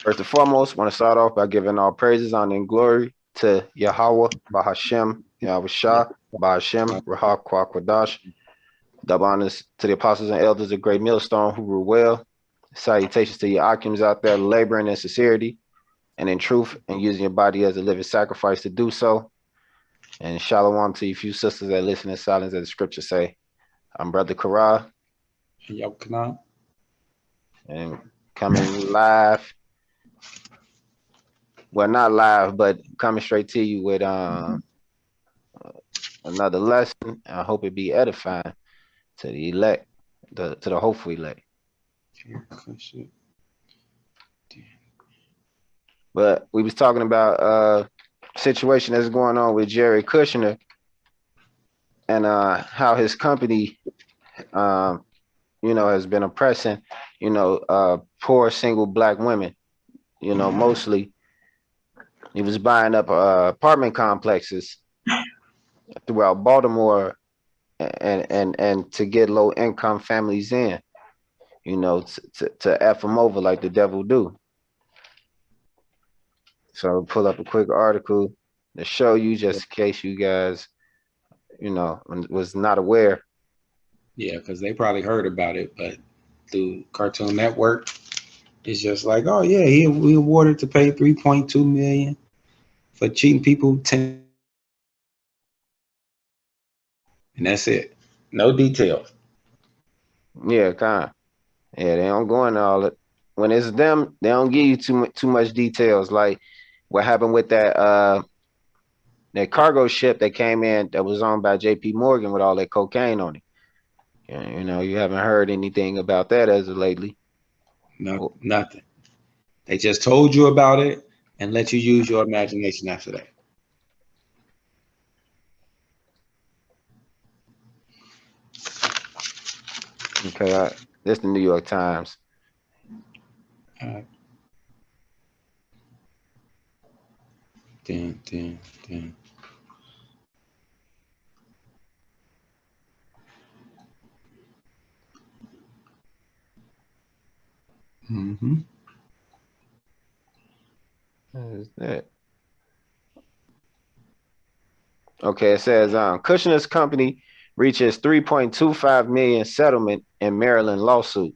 First and foremost, want to start off by giving all praises, honor, and glory to Yahweh, Bahashem, Yahweh Yeah. Shah, Bahashem, Rahak, Kwadash. Double honors to the apostles and elders of Great Millstone who rule well. Salutations to your Akims out there laboring in sincerity and in truth and using your body as a living sacrifice to do so. And shalom to you few sisters that listen in silence as the scriptures say. I'm Brother Kara Yo, Kana. and coming live. Well, not live, but coming straight to you with another lesson. I hope it be edifying to the elect, to the hopeful elect. But we was talking about situation that's going on with Jared Kushner and how his company um, has been oppressing, poor single black women. Mostly he was buying up apartment complexes throughout Baltimore and to get low income families in, to F them over like the devil do. So I'll pull up a quick article to show you just in case you guys, was not aware. Yeah, because they probably heard about it, but through Cartoon Network, it's just like, oh yeah, we awarded to pay 3.2 million for cheating people 10 and that's it. No details. Yeah, kind of. Yeah, they don't go into all it. When it's them, they don't give you too much details. Like what happened with that cargo ship that came in that was owned by J.P. Morgan with all that cocaine on it. Yeah, you haven't heard anything about that as of lately. No, Oh, nothing. They just told you about it and let you use your imagination after that. okay, this the New York Times. Uh, dun, dun, dun. Mm-hmm. What is that? Okay, it says Kushner's company reaches 3.25 million settlement in Maryland lawsuit.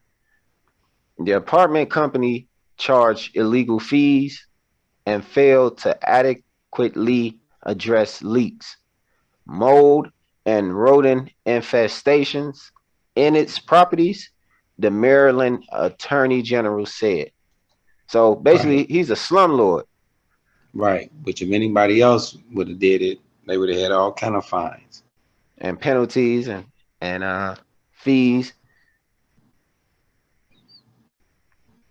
The apartment company charged illegal fees and failed to adequately address leaks, mold, and rodent infestations in its properties, the Maryland Attorney General said. So Right, basically, he's a slumlord right. Which if anybody else would have did it, they would have had all kind of fines. and penalties and fees.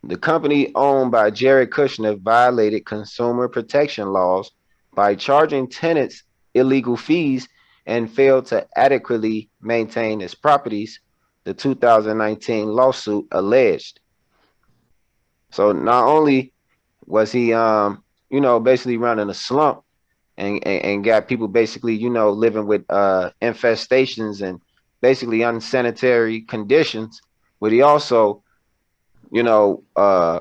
The company owned by Jared Kushner violated consumer protection laws by charging tenants illegal fees and failed to adequately maintain its properties, the 2019 lawsuit alleged. So not only was he basically running a slump and got people basically, living with infestations and basically unsanitary conditions, but he also, you know, uh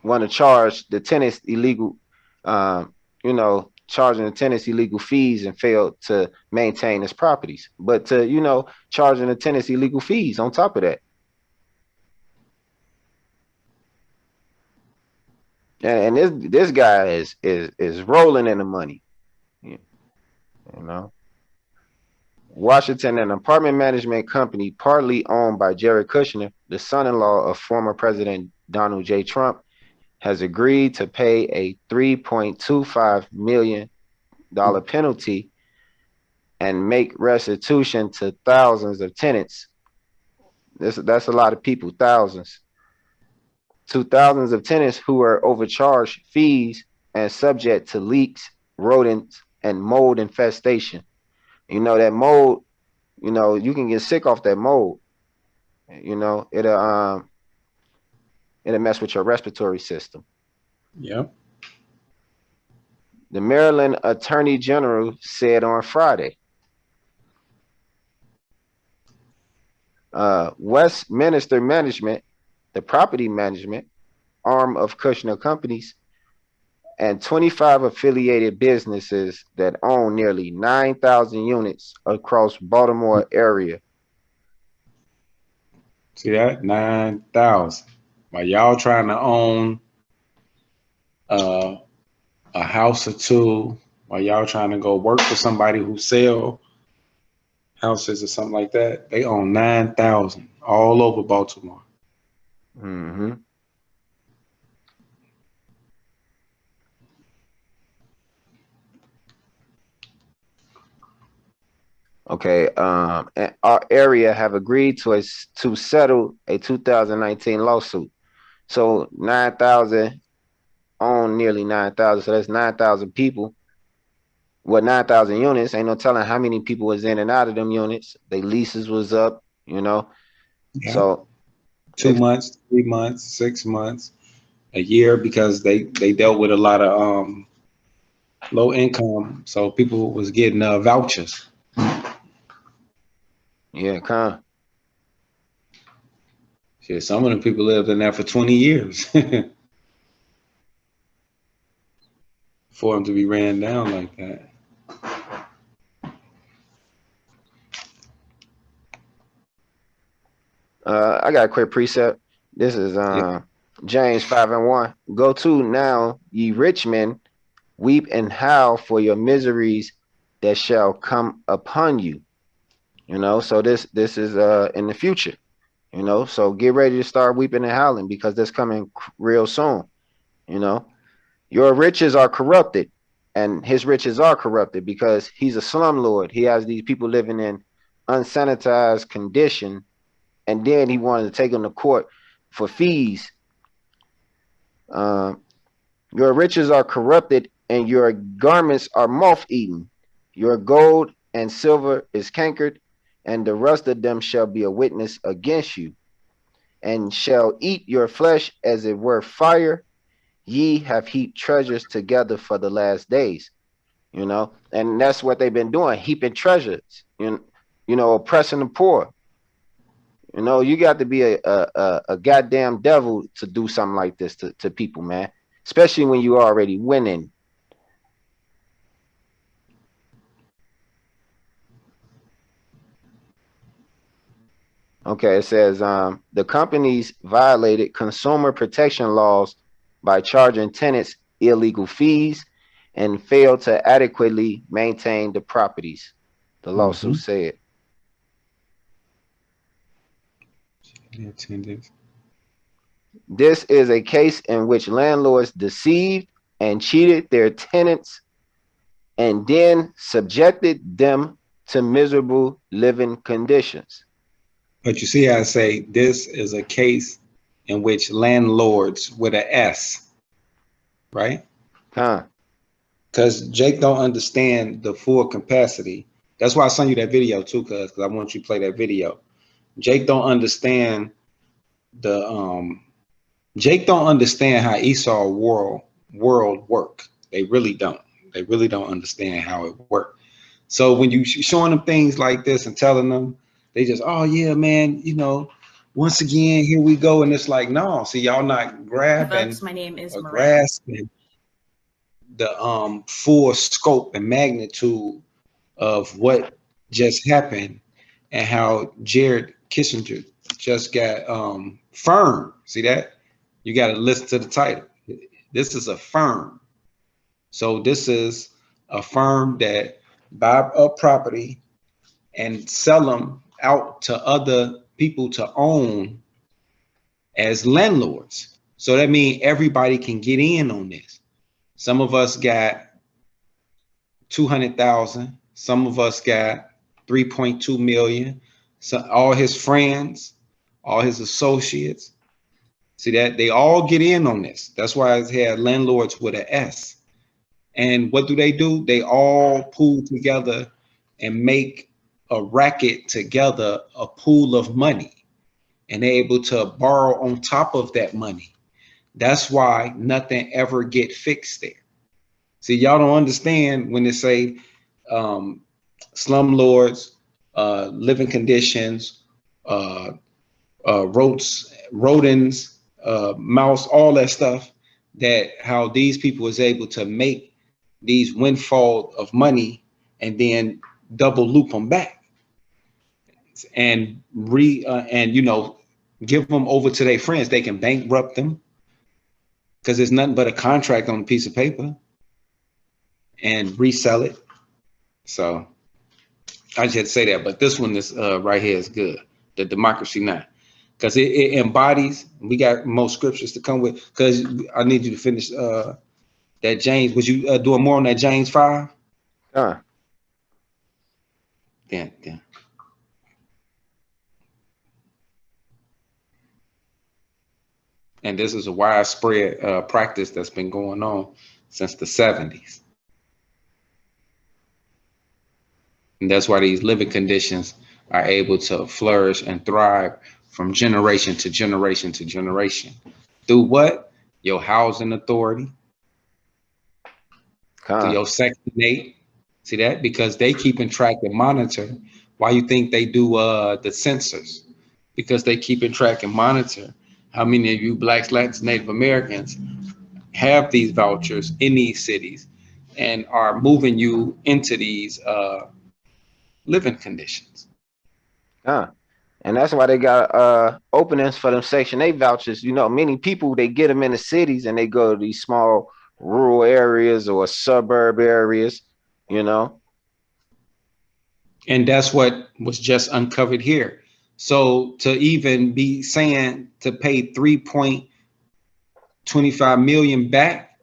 want to charge the tenants illegal, charging the tenants illegal fees and failed to maintain his properties. But to, charging the tenants illegal fees on top of that. And this guy is rolling in the money. You know. Washington, an apartment management company partly owned by Jared Kushner, the son-in-law of former President Donald J. Trump, has agreed to pay a $3.25 million penalty and make restitution to thousands of tenants. That's a lot of people, thousands. To thousands of tenants who are overcharged fees and subject to leaks, rodents, and mold infestation. That mold, you can get sick off that mold. It'll mess with your respiratory system. Yep. The Maryland Attorney General said on Friday, Westminster Management, the property management, arm of Kushner Companies, and 25 affiliated businesses that own nearly 9,000 units across Baltimore area. See that? 9,000. While y'all trying to own uh, a house or two, while y'all trying to go work for somebody who sell houses or something like that, they own 9,000 all over Baltimore. Mm-hmm. Okay, and our area have agreed to settle a 2019 lawsuit. So 9,000 own nearly 9,000. So that's 9,000 people. Well, 9,000 units. Ain't no telling how many people was in and out of them units. They leases was up, you know. Yeah. So 2 months, 3 months, 6 months, a year, because they dealt with a lot of low income, so people was getting vouchers. yeah, con. Shit, some of them people lived in there for 20 years for them to be ran down like that. I got a quick precept. This is Yeah. James 5:1. Go to now, ye rich men, weep and howl for your miseries that shall come upon you. You know, so this is in the future. You know, so get ready to start weeping and howling because that's coming real soon. You know, your riches are corrupted, and his riches are corrupted because he's a slumlord. He has these people living in unsanitized condition, and then he wanted to take them to court for fees. Um, your riches are corrupted, and your garments are moth-eaten. Your gold and silver is cankered, and the rust of them shall be a witness against you, and shall eat your flesh as it were fire. Ye have heaped treasures together for the last days. You know, and that's what they've been doing, heaping treasures. You know, oppressing the poor. You know, you got to be a goddamn devil to do something like this to people, man. Especially when you already winning. Okay, it says the companies violated consumer protection laws by charging tenants illegal fees and failed to adequately maintain the properties, the lawsuit Mm-hmm. said. Attendance. This is a case in which landlords deceived and cheated their tenants and then subjected them to miserable living conditions. But you see, I say this is a case in which landlords with an S, right? Huh? Because Jake don't understand the full capacity. That's why I sent you that video too, because I want you to play that video. Jake don't understand the Jake don't understand how Esau world work. They really don't. They really don't understand how it works. So when you showing them things like this and telling them, they just, oh yeah, man, you know, once again, here we go. And it's like, no, see, y'all not grabbing Folks, my name is or Miranda. grasping the full scope and magnitude of what just happened and how Jared Kissinger just got firm. See that? You got to listen to the title. This is a firm. So this is a firm that buy up property and sell them out to other people to own as landlords. So that means everybody can get in on this. Some of us got 200,000. Some of us got 3.2 million. So all his friends, all his associates, see that they all get in on this. That's why it's had landlords with an S. And what do? They all pool together and make a racket together, a pool of money, and they're able to borrow on top of that money. That's why nothing ever get fixed there. See, y'all don't understand when they say slumlords, living conditions, rodents, mouse, all that stuff, that how these people was able to make these windfall of money and then double loop them back and and give them over to their friends. They can bankrupt them because it's nothing but a contract on a piece of paper and resell it. So I just had to say that, but this one is right here is good. The Democracy Now, because it embodies. We got more scriptures to come with. Because I need you to finish that James. Was you doing more on that James 5? Then. And this is a widespread practice that's been going on since the 70s. And that's why these living conditions are able to flourish and thrive from generation to generation to generation. Through what? Your housing authority. Through your Section 8. See that? Because they keep in track and monitor. Why you think they do the census? Because they keep in track and monitor how many of you Blacks, Latins, Native Americans have these vouchers in these cities and are moving you into these living conditions. And that's why they got openings for them Section 8 vouchers. You know, many people, they get them in the cities and they go to these small rural areas or suburb areas, you know. And that's what was just uncovered here. So to even be saying to pay 3.25 million back,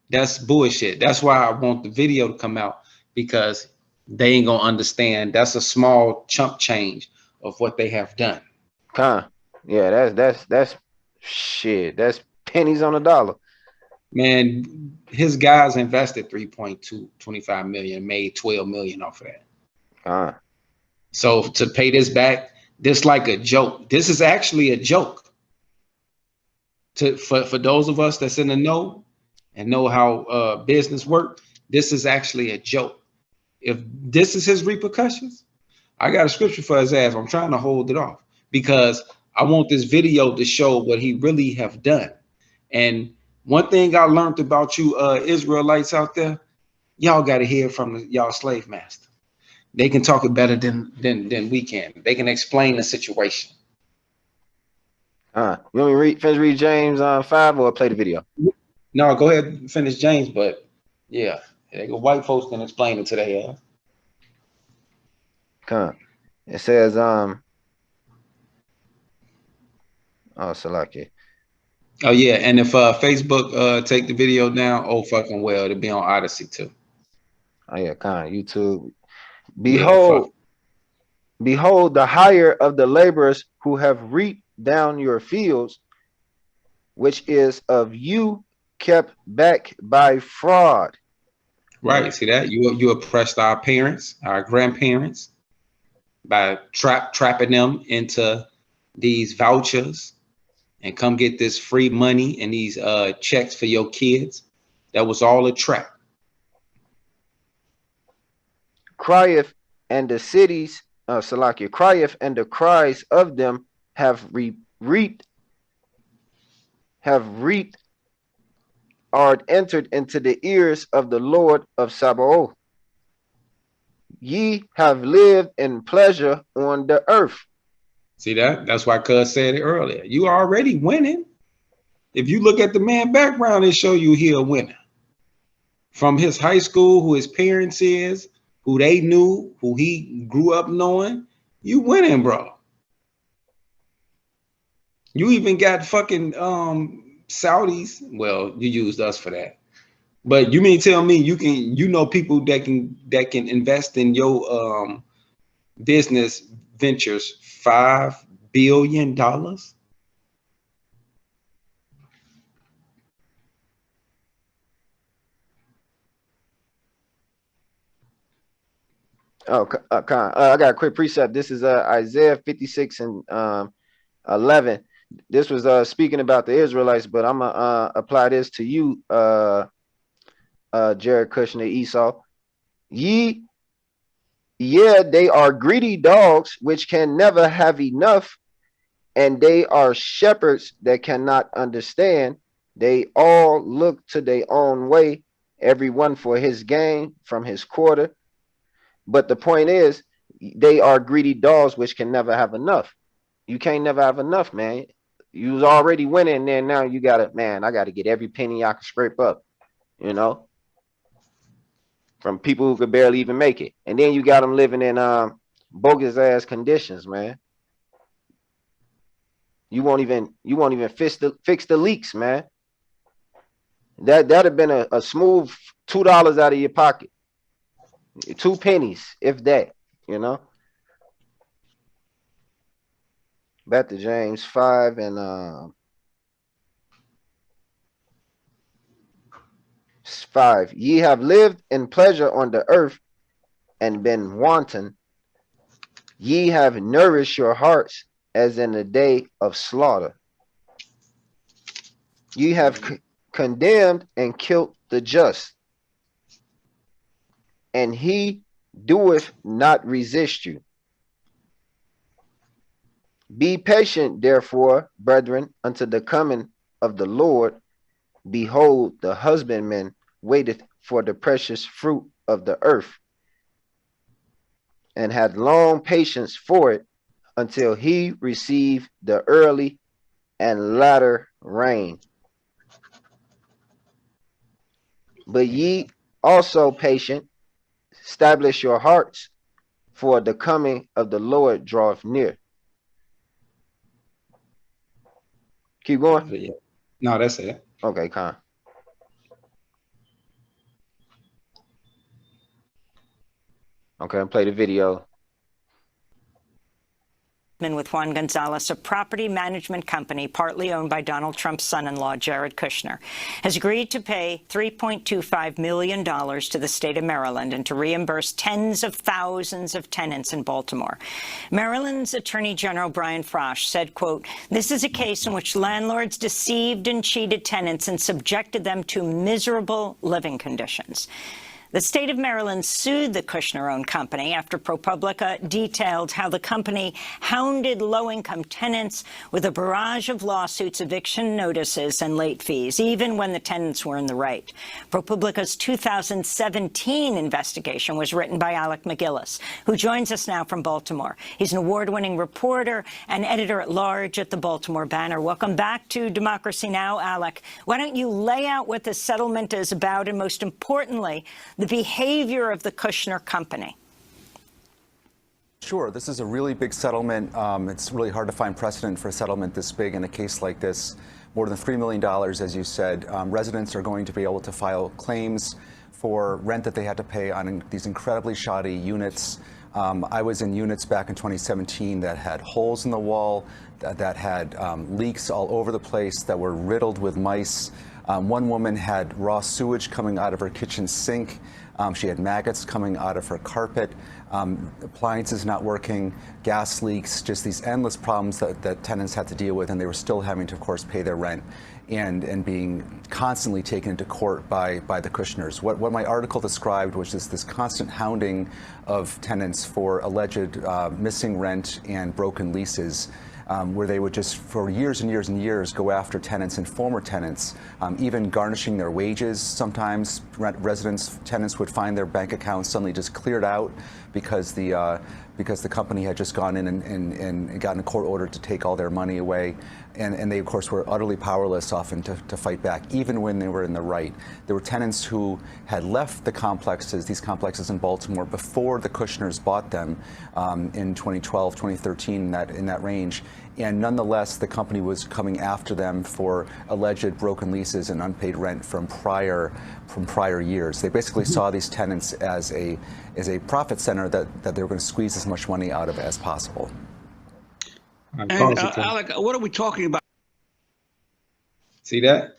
that's bullshit. That's why I want the video to come out, because they ain't gonna understand. That's a small chump change of what they have done. Yeah, that's shit. That's pennies on a dollar. Man, his guys invested 3.25 million, made 12 million off of that. So to pay this back, this like a joke. This is actually a joke. For those of us that's in the know and know how business work, this is actually a joke. If this is his repercussions, I got a scripture for his ass. I'm trying to hold it off because I want this video to show what he really have done. And one thing I learned about you Israelites out there, y'all got to hear from y'all slave master. They can talk it better than we can. They can explain the situation. You want me to finish read James 5 or play the video? No, go ahead and finish James, but yeah, they go white folks can explain it to their It says Salaki. Oh yeah, and if Facebook take the video down, oh fucking well, it'll be on Odyssey too. Oh yeah, YouTube. Behold, behold the hire of the laborers who have reaped down your fields, which is of you kept back by fraud. Right. See that? You oppressed our parents, our grandparents, by trapping them into these vouchers and come get this free money and these checks for your kids. That was all a trap. Crieth and the cities, Salakia, crieth and the cries of them have reaped, are entered into the ears of the Lord of Sabaoth. Ye have lived in pleasure on the earth. See that? That's why Cuz said it earlier. You are already winning. If you look at the man background, it show you he a winner. From his high school, who his parents is, who they knew, who he grew up knowing, you winning, bro. You even got fucking Saudis. Well, you used us for that. But you mean tell me you know people that can invest in your business ventures $5 billion? I got a quick precept. This is Isaiah 56 and 11. This was speaking about the Israelites, but I'm gonna apply this to you, Jared Kushner, Esau. Ye, yeah, they are greedy dogs which can never have enough, and they are shepherds that cannot understand. They all look to their own way, everyone for his gain from his quarter. But the point is, they are greedy dogs which can never have enough. You can't never have enough, man. You was already winning there. Now you gotta, man, I gotta get every penny I can scrape up, you know, from people who could barely even make it. And then you got them living in bogus ass conditions, man. You won't even fix the leaks, man. That'd have been a smooth $2 out of your pocket. 2 pennies, if that, you know. Back to James 5 and 5. Ye have lived in pleasure on the earth and been wanton. Ye have nourished your hearts as in the day of slaughter. Ye have condemned and killed the just, and he doeth not resist you. Be patient, therefore, brethren, unto the coming of the Lord. Behold, the husbandman waiteth for the precious fruit of the earth, and had long patience for it, until he receive the early and latter rain. But ye also patient, establish your hearts, for the coming of the Lord draweth near. Keep going. Yeah. No, that's it. Okay, Con. Okay, play the video. With Juan Gonzalez, a property management company partly owned by Donald Trump's son-in-law, Jared Kushner, has agreed to pay $3.25 million to the state of Maryland and to reimburse tens of thousands of tenants in Baltimore. Maryland's Attorney General Brian Frosh said, quote, "This is a case in which landlords deceived and cheated tenants and subjected them to miserable living conditions." The state of Maryland sued the Kushner-owned company after ProPublica detailed how the company hounded low-income tenants with a barrage of lawsuits, eviction notices, and late fees, even when the tenants were in the right. ProPublica's 2017 investigation was written by Alec McGillis, who joins us now from Baltimore. He's an award-winning reporter and editor-at-large at the Baltimore Banner. Welcome back to Democracy Now!, Alec. Why don't you lay out what this settlement is about and, most importantly, the behavior of the Kushner company? Sure. This is a really big settlement. It's really hard to find precedent for a settlement this big in a case like this. More than $3 million, as you said. Residents are going to be able to file claims for rent that they had to pay on these incredibly shoddy units. I was in units back in 2017 that had holes in the wall, that had leaks all over the place, that were riddled with mice. One woman had raw sewage coming out of her kitchen sink. She had maggots coming out of her carpet, appliances not working, gas leaks, just these endless problems that tenants had to deal with, and they were still having to, of course, pay their rent and being constantly taken into court by the Kushners. What my article described was just this constant hounding of tenants for alleged missing rent and broken leases. Where they would just, for years and years and years, go after tenants and former tenants, even garnishing their wages. Sometimes tenants would find their bank accounts suddenly just cleared out because the company had just gone in and gotten a court order to take all their money away. And they, of course, were utterly powerless often to fight back, even when they were in the right. There were tenants who had left these complexes in Baltimore before the Kushners bought them in 2012, 2013, in that range. And nonetheless, the company was coming after them for alleged broken leases and unpaid rent from prior years. They basically saw these tenants as a profit center that they were going to squeeze as much money out of as possible. And Alec, what are we talking about? See that?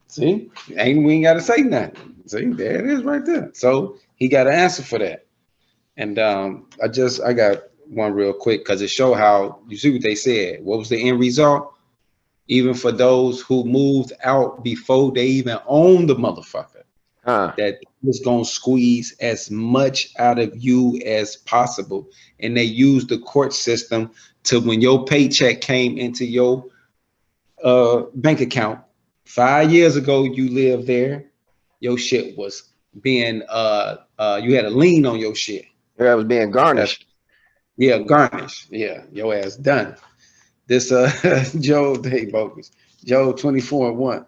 See? We ain't got to say nothing. See, there it is right there. So he got an answer for that. And I got one real quick because it showed how, you see what they said. What was the end result? Even for those who moved out before they even owned the motherfucker. that was going to squeeze as much out of you as possible. And they used the court system to, when your paycheck came into your bank account 5 years ago, you lived there, your shit was being you had a lien on your shit. Yeah, it was being garnished. Yeah, garnish. Yeah, your ass done. This Joe Day bogus. Joe 24:1.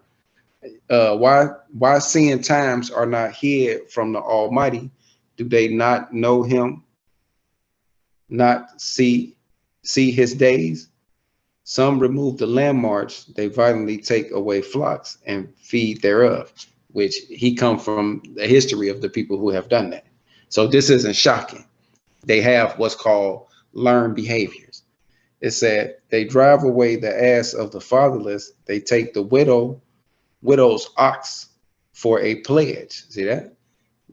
Why seeing times are not hid from the Almighty? Do they not know him? Not see his days? Some remove the landmarks, they violently take away flocks and feed thereof, which he come from the history of the people who have done that. So this isn't shocking. They have what's called learned behaviors. It said they drive away the ass of the fatherless. They take the widow's ox for a pledge. See that?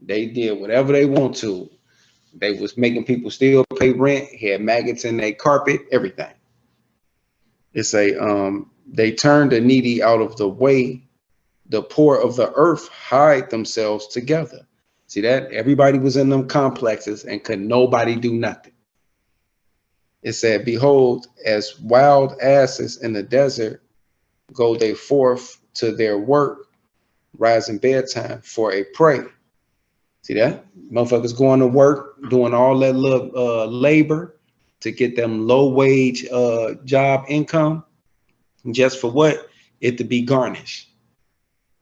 They did whatever they want to. They was making people still pay rent. He had maggots in their carpet, everything. It's they turn the needy out of the way. The poor of the earth hide themselves together. See that? Everybody was in them complexes and could nobody do nothing. It said, behold, as wild asses in the desert go they forth to their work, rising bedtime for a prey. See that? Motherfuckers going to work, doing all that little labor to get them low wage job income, just for what? It to be garnished.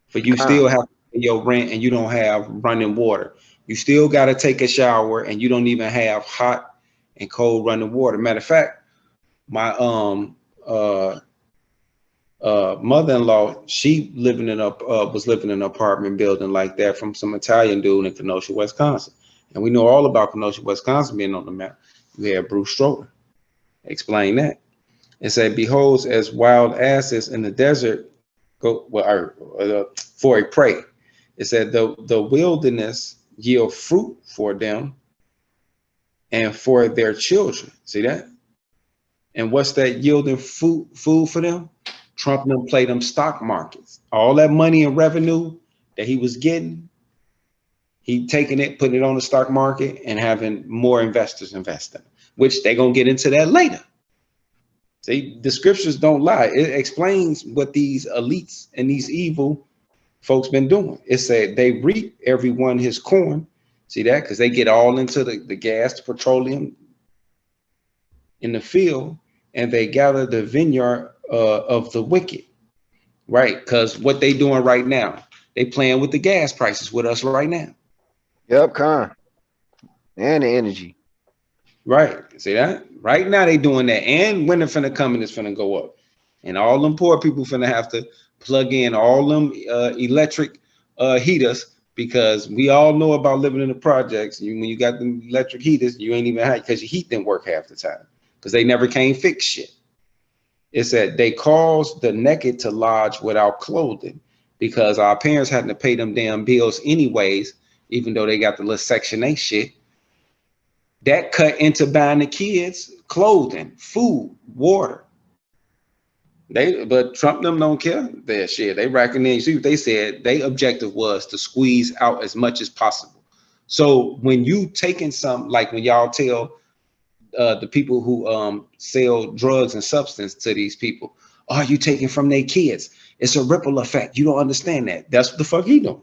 For you still have to pay your rent and you don't have running water. You still got to take a shower and you don't even have hot and cold running water. Matter of fact, my mother-in-law, she was living in an apartment building like that from some Italian dude in Kenosha, Wisconsin. And we know all about Kenosha, Wisconsin being on the map. We had Bruce Stroder explain that. It said, behold, as wild asses in the desert go for a prey. It said the wilderness yield fruit for them and for their children. See that? And what's that yielding food for them? Trump them play them stock markets. All that money and revenue that he was getting, he taking it, putting it on the stock market and having more investors invest in it, which they're going to get into that later. See, the scriptures don't lie. It explains what these elites and these evil folks been doing. It said they reap everyone his corn. See that? Because they get all into the gas, the petroleum in the field, and they gather the vineyard of the wicked. Right? Because what they doing right now, they playing with the gas prices with us right now. Yep, con. And the energy. Right. See that? Right now they doing that. And when it's finna come and it's finna go up. And all them poor people finna have to plug in all them electric heaters, because we all know about living in the projects. When you got them electric heaters, you ain't even had, because your heat didn't work half the time because they never came fix shit. It said they caused the naked to lodge without clothing, because our parents had to pay them damn bills anyways, even though they got the little Section 8 shit. That cut into buying the kids clothing, food, water. But Trump them don't care. That shit. They recognize. See what they said. Their objective was to squeeze out as much as possible. So when you taking some, like when y'all tell the people who sell drugs and substance to these people, are you taking from their kids? It's a ripple effect. You don't understand that. That's what the fuck he doing.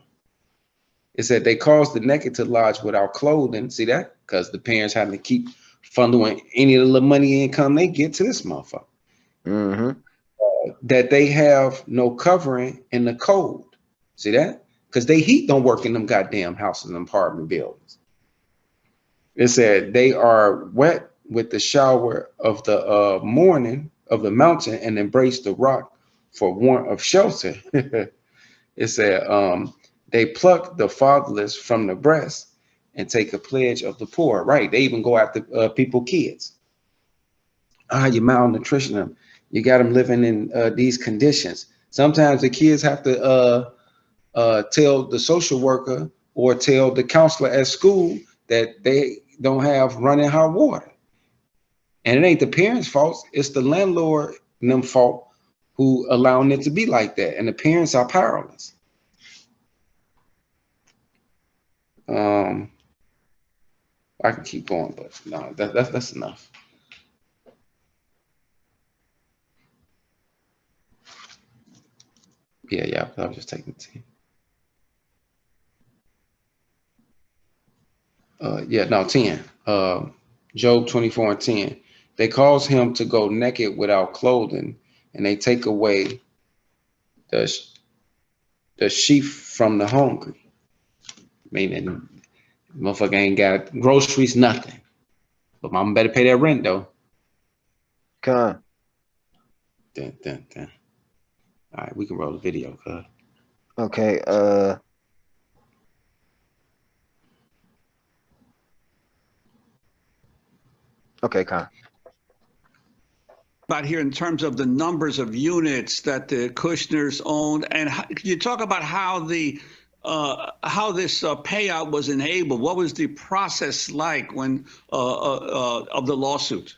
It said they caused the naked to lodge without clothing. See that? Because the parents having to keep funneling any of the money income they get to this motherfucker. Mm-hmm. That they have no covering in the cold. See that? Because they heat don't work in them goddamn houses and apartment buildings. It said they are wet with the shower of the morning of the mountain and embrace the rock for warmth of shelter. It said they pluck the fatherless from the breast and take a pledge of the poor. Right? They even go after people, kids. You malnutrition them. You got them living in these conditions. Sometimes the kids have to tell the social worker or tell the counselor at school that they don't have running hot water. And it ain't the parents' fault. It's the landlord and them fault who allowing it to be like that. And the parents are powerless. I can keep going, but no, that's enough. Yeah, I was just taking 10. 10. Job 24:10. They cause him to go naked without clothing, and they take away the sheaf from the hungry. Meaning, motherfucker ain't got groceries, nothing. But mama better pay that rent though. Con. Dun. All right, we can roll the video, cuz. Okay. Okay, Con. About here in terms of the numbers of units that the Kushners owned, and you talk about how the how this payout was enabled. What was the process like when of the lawsuit?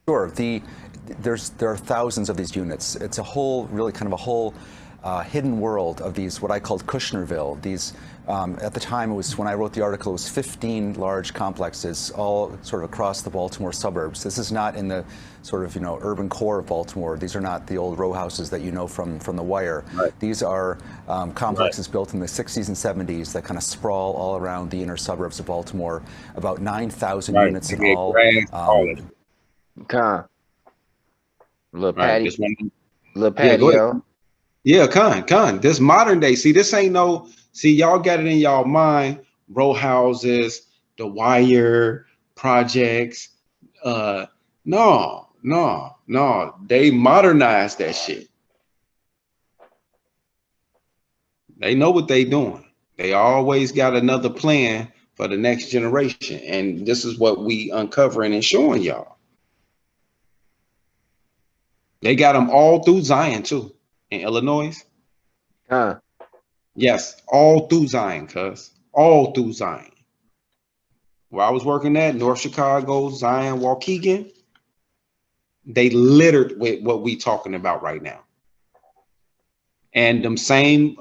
Sure. There are thousands of these units. It's a whole, really kind of a whole hidden world of these, what I called Kushnerville. These, at the time, it was, when I wrote the article, it was 15 large complexes, all sort of across the Baltimore suburbs. This is not in the sort of, urban core of Baltimore. These are not the old row houses that you know from The Wire. Right. These are complexes built in the 60s and 70s that kind of sprawl all around the inner suburbs of Baltimore. About 9,000 units in all. Con. Little Right, patio. Little patio. Yeah, con. This modern day. See, this ain't no. See, y'all got it in y'all mind. Row houses, The Wire, projects. No. They modernized that shit. They know what they doing. They always got another plan for the next generation, and this is what we uncovering and showing y'all. They got them all through Zion too, in Illinois. Yes, all through Zion, cuz. All through Zion. Where I was working at, North Chicago, Zion, Waukegan, they littered with what we talking about right now. And them same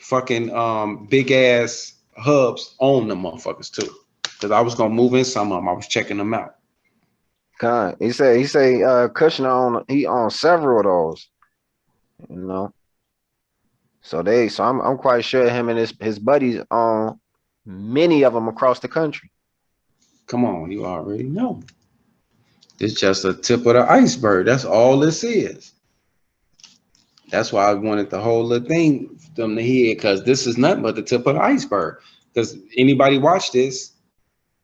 fucking big ass hubs own them motherfuckers too. Cause I was gonna move in some of them. I was checking them out. Con. He say Kushner he owns several of those. So I'm quite sure him and his buddies own many of them across the country. Come on, you already know. It's just a tip of the iceberg. That's all this is. That's why I wanted the whole little thing them to hear, because this is nothing but the tip of the iceberg. Because anybody watch this,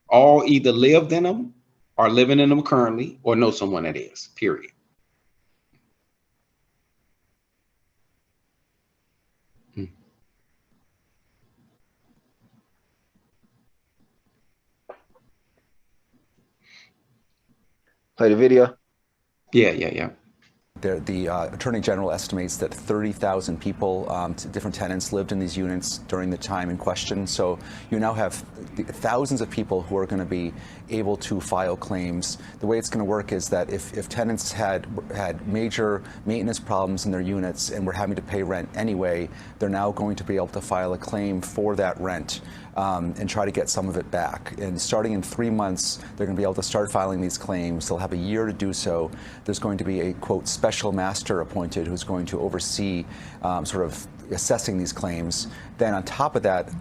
all either lived in them, are living in them currently, or know someone that is, period. Play the video. Yeah. The Attorney General estimates that 30,000 people, different tenants, lived in these units during the time in question. So you now have thousands of people who are going to be able to file claims. The way it's going to work is that if tenants had major maintenance problems in their units and were having to pay rent anyway, they're now going to be able to file a claim for that rent and try to get some of it back. And starting in 3 months, they're going to be able to start filing these claims. They'll have a year to do so. There's going to be a, quote, special master appointed who's going to oversee sort of assessing these claims. Then on top of that,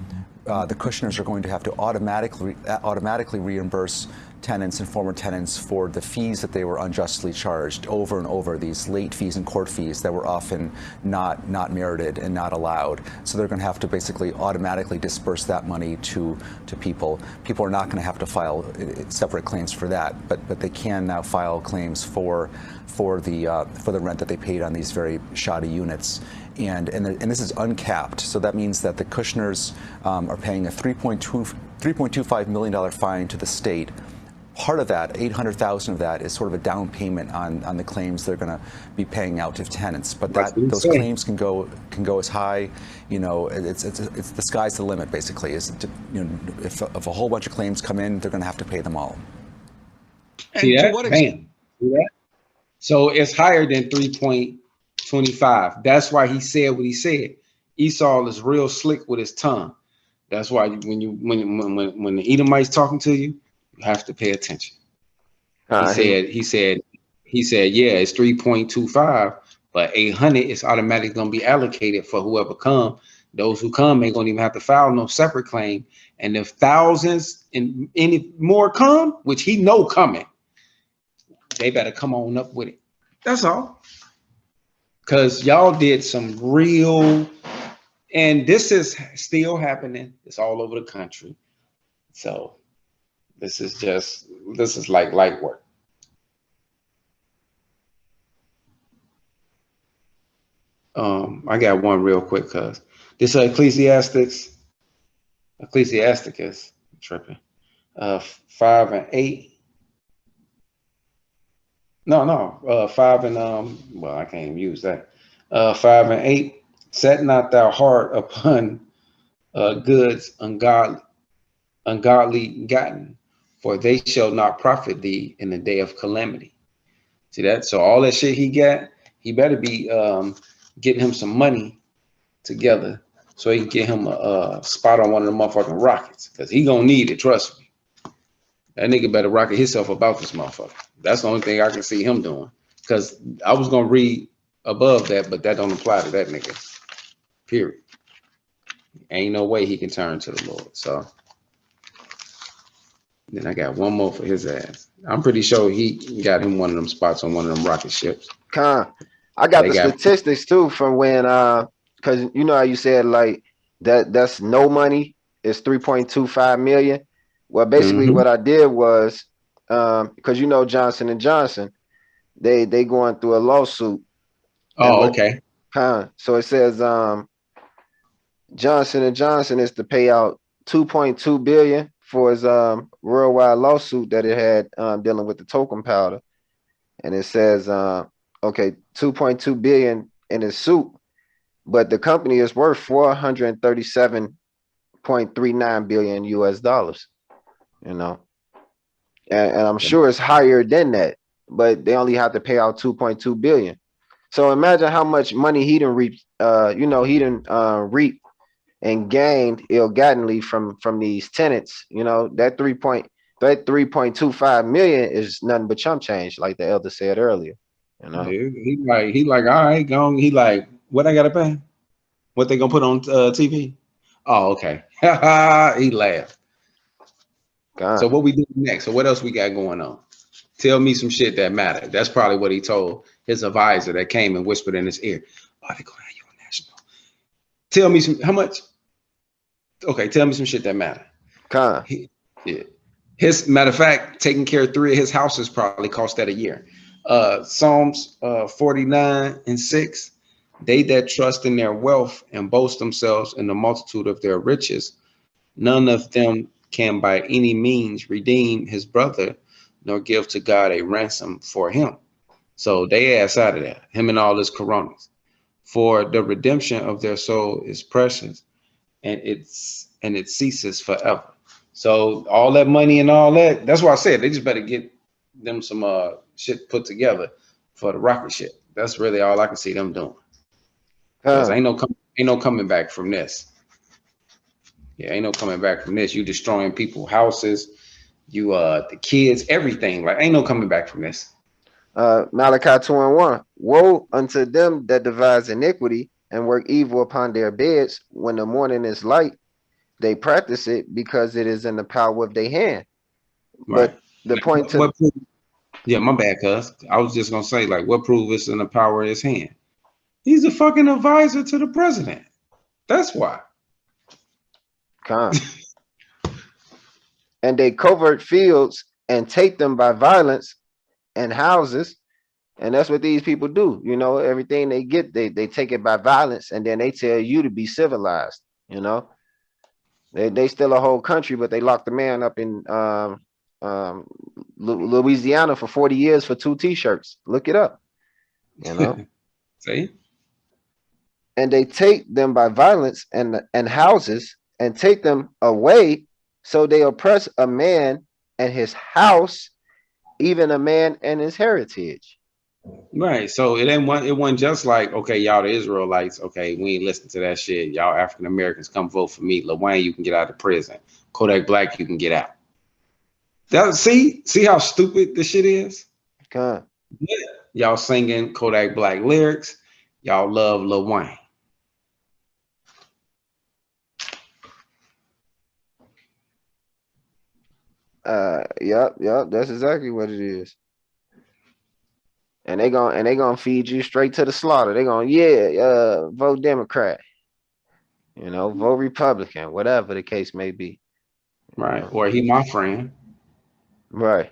the Kushners are going to have to automatically reimburse tenants and former tenants for the fees that they were unjustly charged over and over, these late fees and court fees that were often not merited and not allowed. So they're going to have to basically automatically disperse that money to people. People are not going to have to file separate claims for that, but they can now file claims for the rent that they paid on these very shoddy units. And this is uncapped, so that means that the Kushners are paying a $3.25 million fine to the state. Part of that, $800,000 of that, is sort of a down payment on the claims they're going to be paying out to tenants. But those claims can go as high, it's the sky's the limit basically. If a whole bunch of claims come in, they're going to have to pay them all. See that? Bam. See that? So it's higher than 3.25. That's why he said what he said. Esau is real slick with his tongue. That's why when the Edomites talking to you, you have to pay attention. He said, yeah, it's 3.25, but 800 is automatically gonna be allocated for whoever come. Those who come ain't gonna even have to file no separate claim. And if thousands and any more come, which he know coming, they better come on up with it. That's all. Cause y'all did some real, and this is still happening. It's all over the country. So this is like light work. I got one real quick, cause this Ecclesiasticus tripping. 5 and 8. No, 5 and well, I can't even use that. 5 and 8. Set not thou heart upon goods ungodly gotten, for they shall not profit thee in the day of calamity. See that? So all that shit he got, he better be getting him some money together so he can get him a spot on one of the motherfucking rockets, because he gonna need it, trust me. That nigga better rocket himself about this motherfucker. That's the only thing I can see him doing, because I was gonna read above that, but that don't apply to that nigga, period. Ain't no way he can turn to the Lord. So then I got one more for his ass. I'm pretty sure he got him one of them spots on one of them rocket ships. I got the statistics too from when because you know how you said like that's no money is 3.25 million. Well, basically what I did was because you know Johnson & Johnson, they going through a lawsuit. Oh, okay. So it says Johnson & Johnson is to pay out 2.2 billion for his worldwide lawsuit that it had dealing with the talcum powder. And it says okay, 2.2 billion in his suit, but the company is worth 437.39 billion US dollars, you know. And I'm sure it's higher than that, but they only have to pay out 2.2 billion. So imagine how much money he didn't reap, reap and gained ill-gottly from these tenants. You know, that 3.25 million is nothing but chump change, like the elder said earlier. You know, he like, all right, go on. He like, what I gotta pay? What they gonna put on TV? Oh, okay. He laughed. God. So what we do next? So what else we got going on? Tell me some shit that mattered. That's probably what he told his advisor that came and whispered in his ear. Oh, they gonna have you on national. Tell me some, how much? Okay, tell me some shit that matter. Yeah. His matter of fact, taking care of 3 of his houses probably cost that a year. Psalms 49 and 6. They that trust in their wealth and boast themselves in the multitude of their riches, none of them can by any means redeem his brother, nor give to God a ransom for him. So they ass out of that, him and all his coronas. For the redemption of their soul is precious, and it ceases forever. So all that money and all that, that's why I said they just better get them some shit put together for the rocket ship. That's really all I can see them doing. Because ain't no coming back from this. Yeah, ain't no coming back from this. You destroying people's houses, you the kids, everything. Like ain't no coming back from this. Malachi 2:1. Woe unto them that devise iniquity and work evil upon their beds. When the morning is light, they practice it because it is in the power of their hand. Right. But the point to yeah, my bad, cuz I was just gonna say, like, what proof is in the power of his hand? He's a fucking advisor to the president. That's why. And they covert fields and take them by violence and houses. And that's what these people do. You know, everything they get, they take it by violence, and then they tell you to be civilized. You know, they steal a whole country, but they locked the man up in Louisiana for 40 years for 2 T-shirts. Look it up. You know. See. And they take them by violence and houses and take them away. So they oppress a man and his house, even a man and his heritage. Right. So it wasn't just like, okay, y'all the Israelites, okay, we ain't listen to that shit. Y'all African Americans, come vote for me. Lil Wayne, you can get out of prison. Kodak Black, you can get out. That see how stupid this shit is? Con. Yeah. Y'all singing Kodak Black lyrics. Y'all love Lil Wayne. Yep, that's exactly what it is. And they gonna feed you straight to the slaughter. They gonna vote Democrat, vote Republican, whatever the case may be. Right. Or he my friend. Right,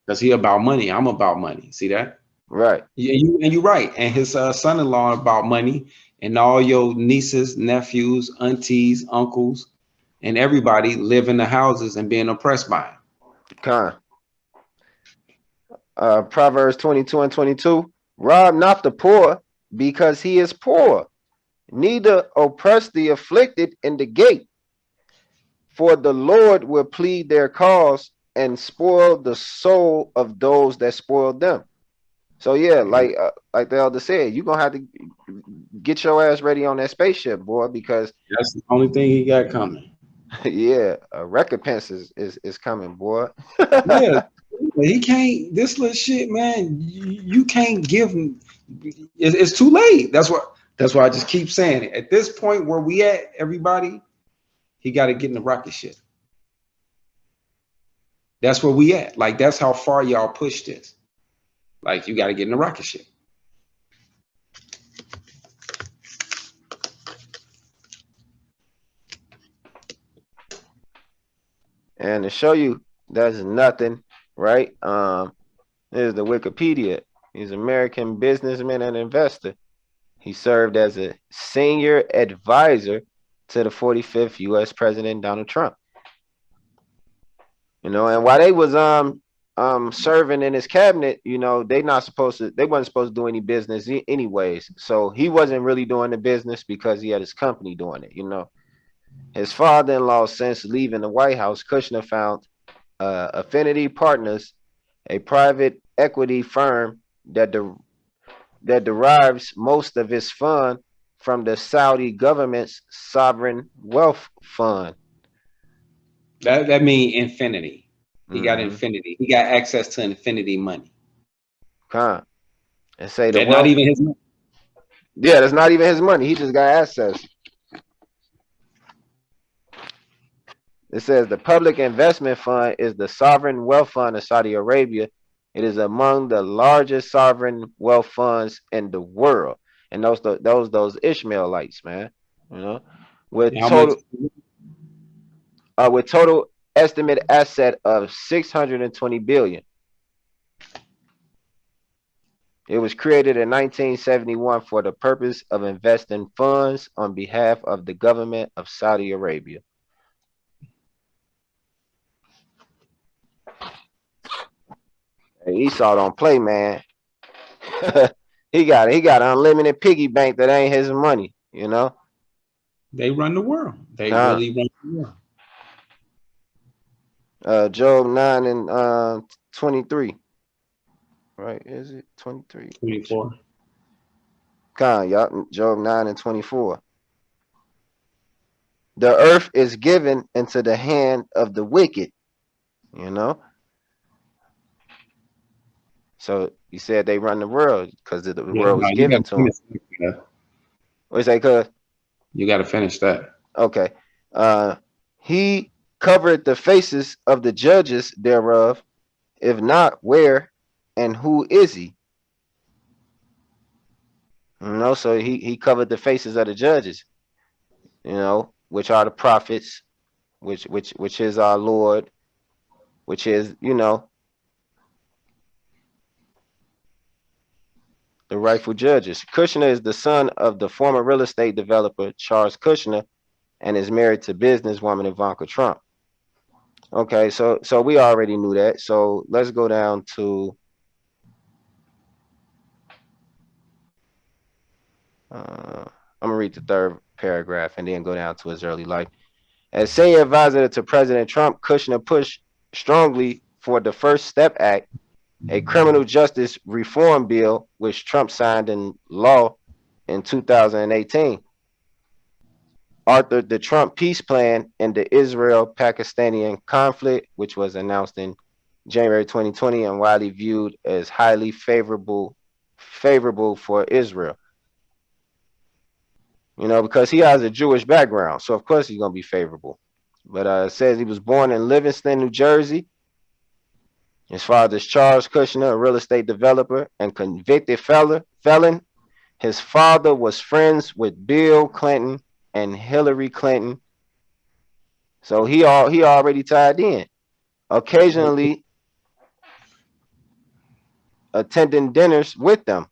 Because he about money. I'm about money. See that? right. Yeah, you're right. And his son-in-law about money, and all your nieces, nephews, aunties, uncles, and everybody live in the houses and being oppressed by him. Con. Proverbs 22 and 22. Rob not the poor because he is poor, neither oppress the afflicted in the gate. For the Lord will plead their cause and spoil the soul of those that spoil them. So yeah, like the elder said, you're gonna have to get your ass ready on that spaceship, boy, because That's the only thing he got coming. yeah, a recompense is coming, boy. Yeah, he can't. This little shit, man. You can't give him. It's too late. That's why I just keep saying it. At this point where we at, everybody, he got to get in the rocket ship. That's where we at. Like that's how far y'all push this. Like you got to get in the rocket ship. And to show you that's nothing, right? Here's the Wikipedia. He's an American businessman and investor. He served as a senior advisor to the 45th U.S. President Donald Trump. And while they was serving in his cabinet, they wasn't supposed to do any business anyways. So he wasn't really doing the business because he had his company doing it. His father-in-law, since leaving the White House, Kushner found Affinity Partners, a private equity firm that derives most of its fund from the Saudi government's sovereign wealth fund. That mean infinity. He got infinity. He got access to infinity money. Huh. And say the That's wealth. not even his money. Yeah, that's not even his money. He just got access. It says the public investment fund is the sovereign wealth fund of Saudi Arabia. It is among the largest sovereign wealth funds in the world. And those Ishmaelites, man. With How much? total estimate asset of 620 billion. It was created in 1971 for the purpose of investing funds on behalf of the government of Saudi Arabia. Hey, Esau don't play, man. he got unlimited piggy bank that ain't his money, They run the world. They really run the world. Job 9 and 23. Right, is it 23? 24. Yup, Job 9 and 24. The earth is given into the hand of the wicked, So you said they run the world because the world was given to them. What's that, cuz? You got to finish that. Okay. He covered the faces of the judges thereof. If not, where and who is he? So he covered the faces of the judges, which are the prophets, which is our Lord, which is, the rightful judges. Kushner is the son of the former real estate developer Charles Kushner and is married to businesswoman Ivanka Trump. Okay, so we already knew that. So let's go down to I'm gonna read the third paragraph and then go down to his early life. As senior advisor to President Trump, Kushner pushed strongly for the First Step Act, a criminal justice reform bill, which Trump signed in law in 2018, authored the Trump peace plan in the Israel-Pakistani conflict, which was announced in January 2020 and widely viewed as highly favorable for Israel. You know, because he has a Jewish background, so of course he's gonna be favorable. But it says he was born in Livingston, New Jersey. His father is Charles Kushner, a real estate developer and convicted felon. His father was friends with Bill Clinton and Hillary Clinton, so he already tied in. Occasionally attending dinners with them.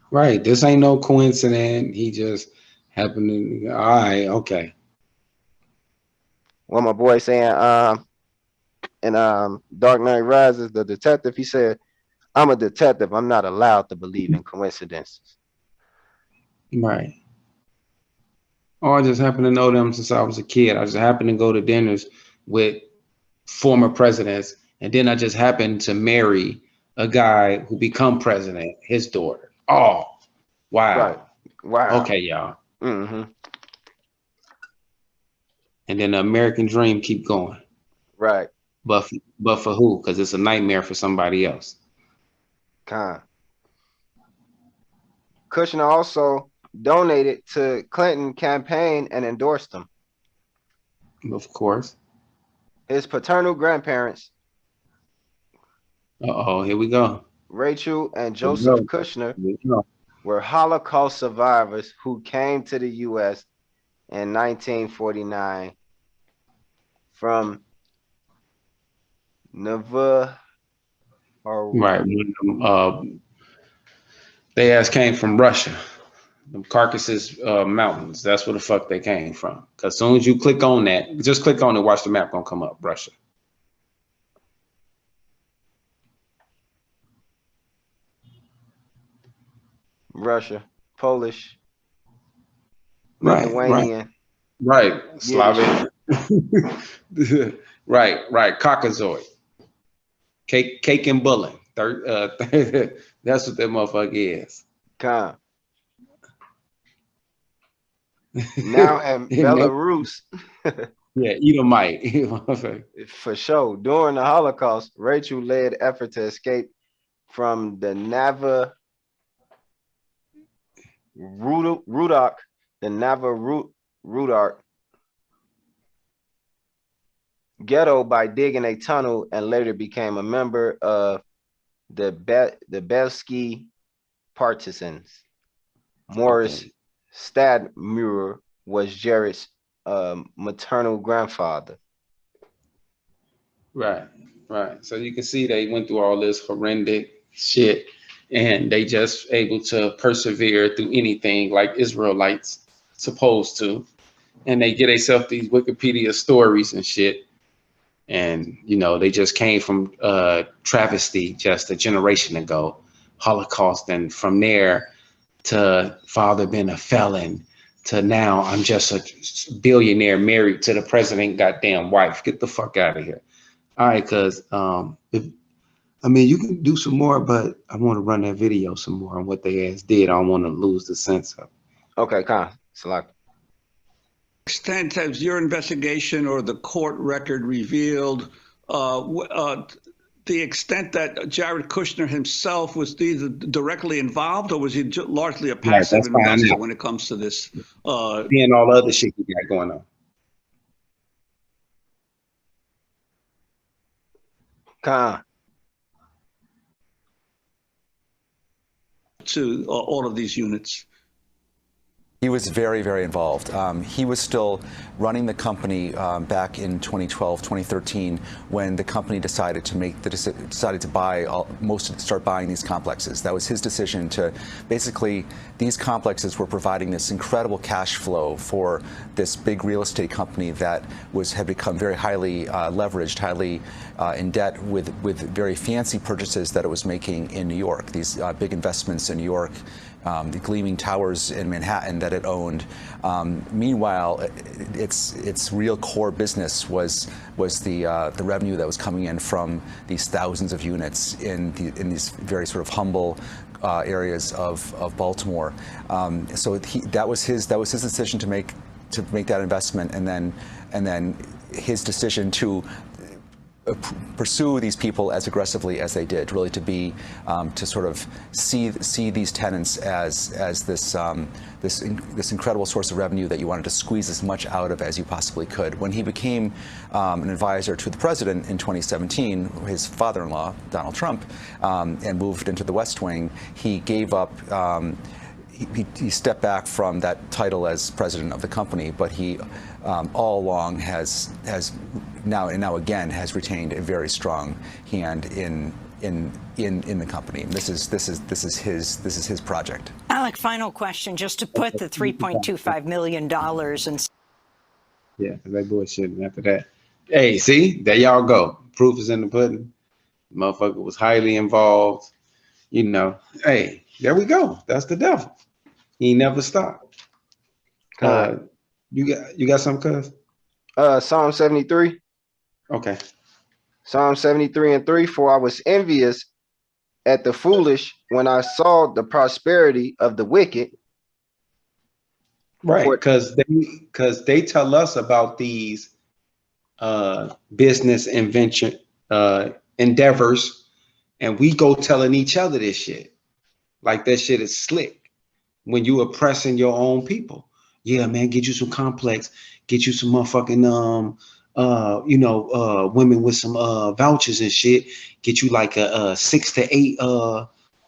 Right. This ain't no coincidence. He just happened to. All right. Okay. What my boy saying, in Dark Knight Rises, the detective, he said, "I'm a detective. I'm not allowed to believe in coincidences." Right. Oh, I just happen to know them since I was a kid. I just happened to go to dinners with former presidents, and then I just happened to marry a guy who become president, his daughter. Oh, wow. Right. Wow. Okay, y'all. Mm-hmm. And then the American dream keep going. Right. But for who? Because it's a nightmare for somebody else. Kushner also donated to Clinton campaign and endorsed him. Of course. His paternal grandparents, Here we go. Rachel and Joseph Kushner, were Holocaust survivors who came to the U.S. in 1949 from Neva. Right. They ass came from Russia. The Caucasus Mountains. That's where the fuck they came from. Because as soon as you click on that, just click on it, watch the map gonna come up. Russia. Polish, Lithuanian, right, Slavic, right, Caucasoid, cake and bullying. That's what that motherfucker is. Now in Belarus. Yeah, Edomite. For sure. During the Holocaust, Rachel led effort to escape from the Rudak ghetto by digging a tunnel, and later became a member of the Belsky partisans. Morris Stadmuir was Jared's maternal grandfather. Right. So you can see they went through all this horrendous shit, and they just able to persevere through anything like Israelites supposed to. And they get themselves these Wikipedia stories and shit. And, they just came from travesty just a generation ago, Holocaust. And from there to father being a felon to now I'm just a billionaire married to the president goddamn wife. Get the fuck out of here. All right, because you can do some more, but I want to run that video some more on what they ass did. I don't want to lose the sense of it. Okay, Select. Extent has your investigation or the court record revealed the extent that Jared Kushner himself was either directly involved, or was he largely a passive investor when it comes to this? And all the other shit he got going on. To all of these units. He was very, very involved. He was still running the company back in 2012, 2013, when the company decided to buy start buying these complexes. That was his decision to basically, these complexes were providing this incredible cash flow for this big real estate company that had become very highly leveraged, highly in debt with very fancy purchases that it was making in New York. These big investments in New York the gleaming towers in Manhattan that it owned. Meanwhile, its real core business was the revenue that was coming in from these thousands of units in these very sort of humble areas of Baltimore. So that was his decision to make that investment, and then his decision to pursue these people as aggressively as they did, really to sort of see these tenants as this incredible source of revenue that you wanted to squeeze as much out of as you possibly could. When he became an advisor to the president in 2017, his father-in-law, Donald Trump, and moved into the West Wing, he gave up. He stepped back from that title as president of the company, but he all along has now again has retained a very strong hand in the company. This is his project. Alec, final question, just to put the $3.25 million and Yeah, they bullshitting after that. Hey, see, there y'all go. Proof is in the pudding. Motherfucker was highly involved. You know, hey, there we go. That's the devil. He never stopped. You got something, cuz? Psalm 73. Okay. Psalm 73:3. For I was envious at the foolish when I saw the prosperity of the wicked. Right, because they tell us about these business invention endeavors, and we go telling each other this shit. Like that shit is slick. When you oppressing your own people. Yeah, man, get you some complex, get you some motherfucking women with some vouchers and shit, get you like a 6 to 8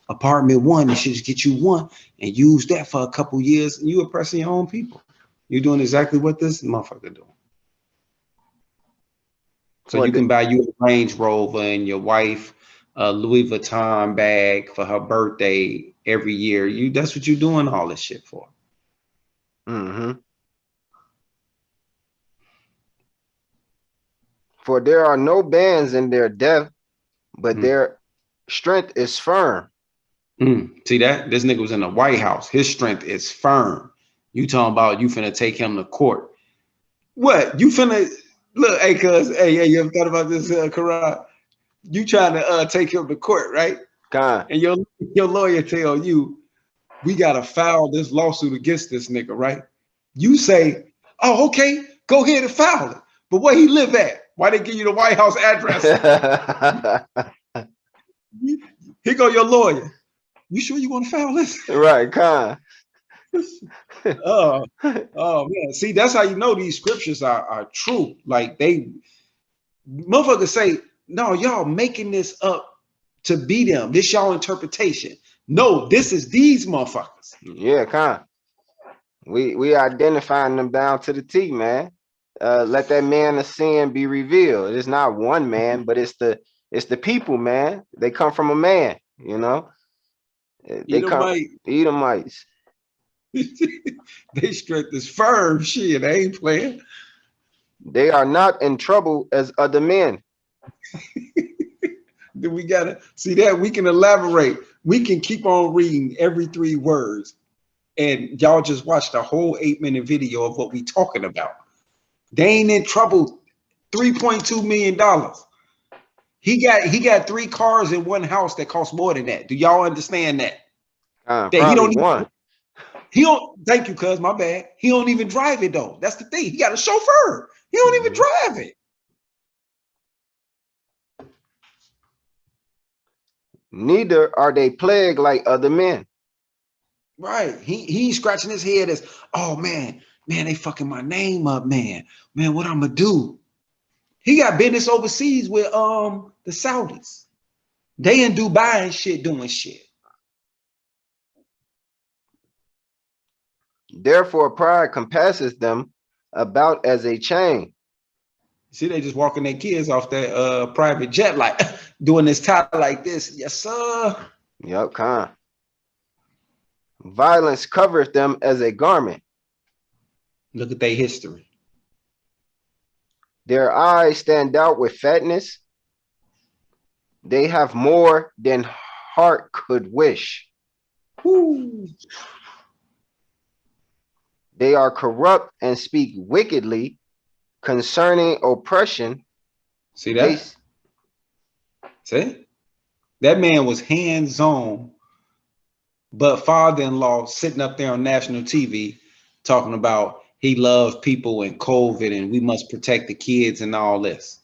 apartment one, and should just get you one and use that for a couple years, and you oppressing your own people. You're doing exactly what this motherfucker doing. So you can buy you a Range Rover and your wife a Louis Vuitton bag for her birthday every year. That's what you're doing all this shit for. Mm-hmm. For there are no bands in their death, but their strength is firm. See that? This nigga was in the White House. His strength is firm. You talking about you finna take him to court. What? You finna look, hey, cuz, hey, you ever thought about this, Karan? You trying to take him to court, right? God. And your lawyer tell you, we gotta file this lawsuit against this nigga, right? You say, oh, okay, go ahead and file it. But where he live at? Why they give you the White House address? Here go your lawyer. You sure you want to file this? Right, God. Oh man. See, that's how you know these scriptures are true. Like they motherfuckers say, no, y'all making this up to be them. This y'all interpretation. No, this is these motherfuckers. Yeah, God. We identifying them down to the T, man. Let that man of sin be revealed. It's not one man, but it's the people, man. They come from a man, you know. They come Edomites. They strength is firm. Shit, they ain't playing. They are not in trouble as other men. Then we gotta see that we can elaborate. We can keep on reading every 3 words, and y'all just watch the whole 8-minute video of what we talking about. They ain't in trouble. $3.2 million. He got 3 cars in one house that cost more than that. Do y'all understand that? That he don't one. He don't. Thank you, cuz. My bad. He don't even drive it though. That's the thing. He got a chauffeur. He don't even drive it. Neither are they plagued like other men. Right. He's scratching his head as, oh man, they fucking my name up, man. Man, what I'm gonna do? He got business overseas with the Saudis. They in Dubai and shit doing shit. Therefore, pride compasses them about as a chain. See, they just walking their kids off that private jet, like doing this tie like this. Yes, sir. Yep, Khan. Violence covers them as a garment. Look at their history. Their eyes stand out with fatness. They have more than heart could wish. Woo. They are corrupt and speak wickedly concerning oppression. See that? See? That man was hands-on, but father-in-law sitting up there on national TV talking about he loves people and COVID and we must protect the kids and all this.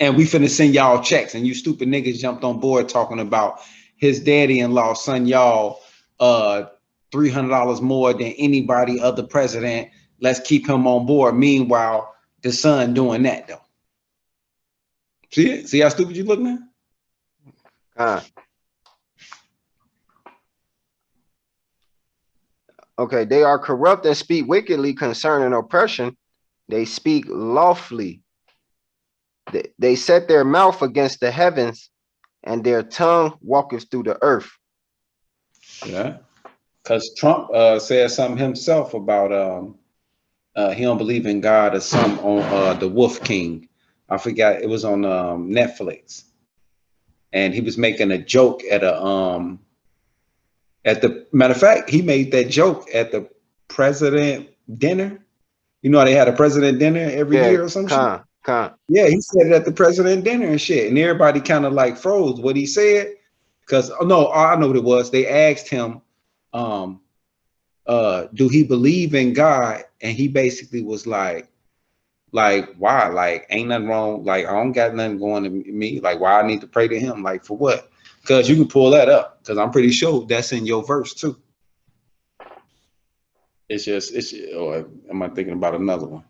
And we finna send y'all checks, and you stupid niggas jumped on board talking about his daddy-in-law son y'all $300 more than anybody other president. Let's keep him on board. Meanwhile, the son doing that though. See it? See how stupid you look now? Okay, they are corrupt and speak wickedly concerning oppression. They speak lawfully. They set their mouth against the heavens, and their tongue walketh through the earth. Yeah, because Trump said something himself about he don't believe in God or something on the Wolf King. I forgot, it was on Netflix, and he was making a joke at the matter of fact, he made that joke at the president dinner. You know how they had a president dinner every year or some shit? Yeah, he said it at the president dinner and shit, and everybody kind of like froze what he said. Because no, I know what it was. They asked him, do he believe in God? And he basically was like why? Like, ain't nothing wrong. Like, I don't got nothing going to me. Like, why I need to pray to him? Like, for what? Because you can pull that up. Because I'm pretty sure that's in your verse too. Or am I thinking about another one?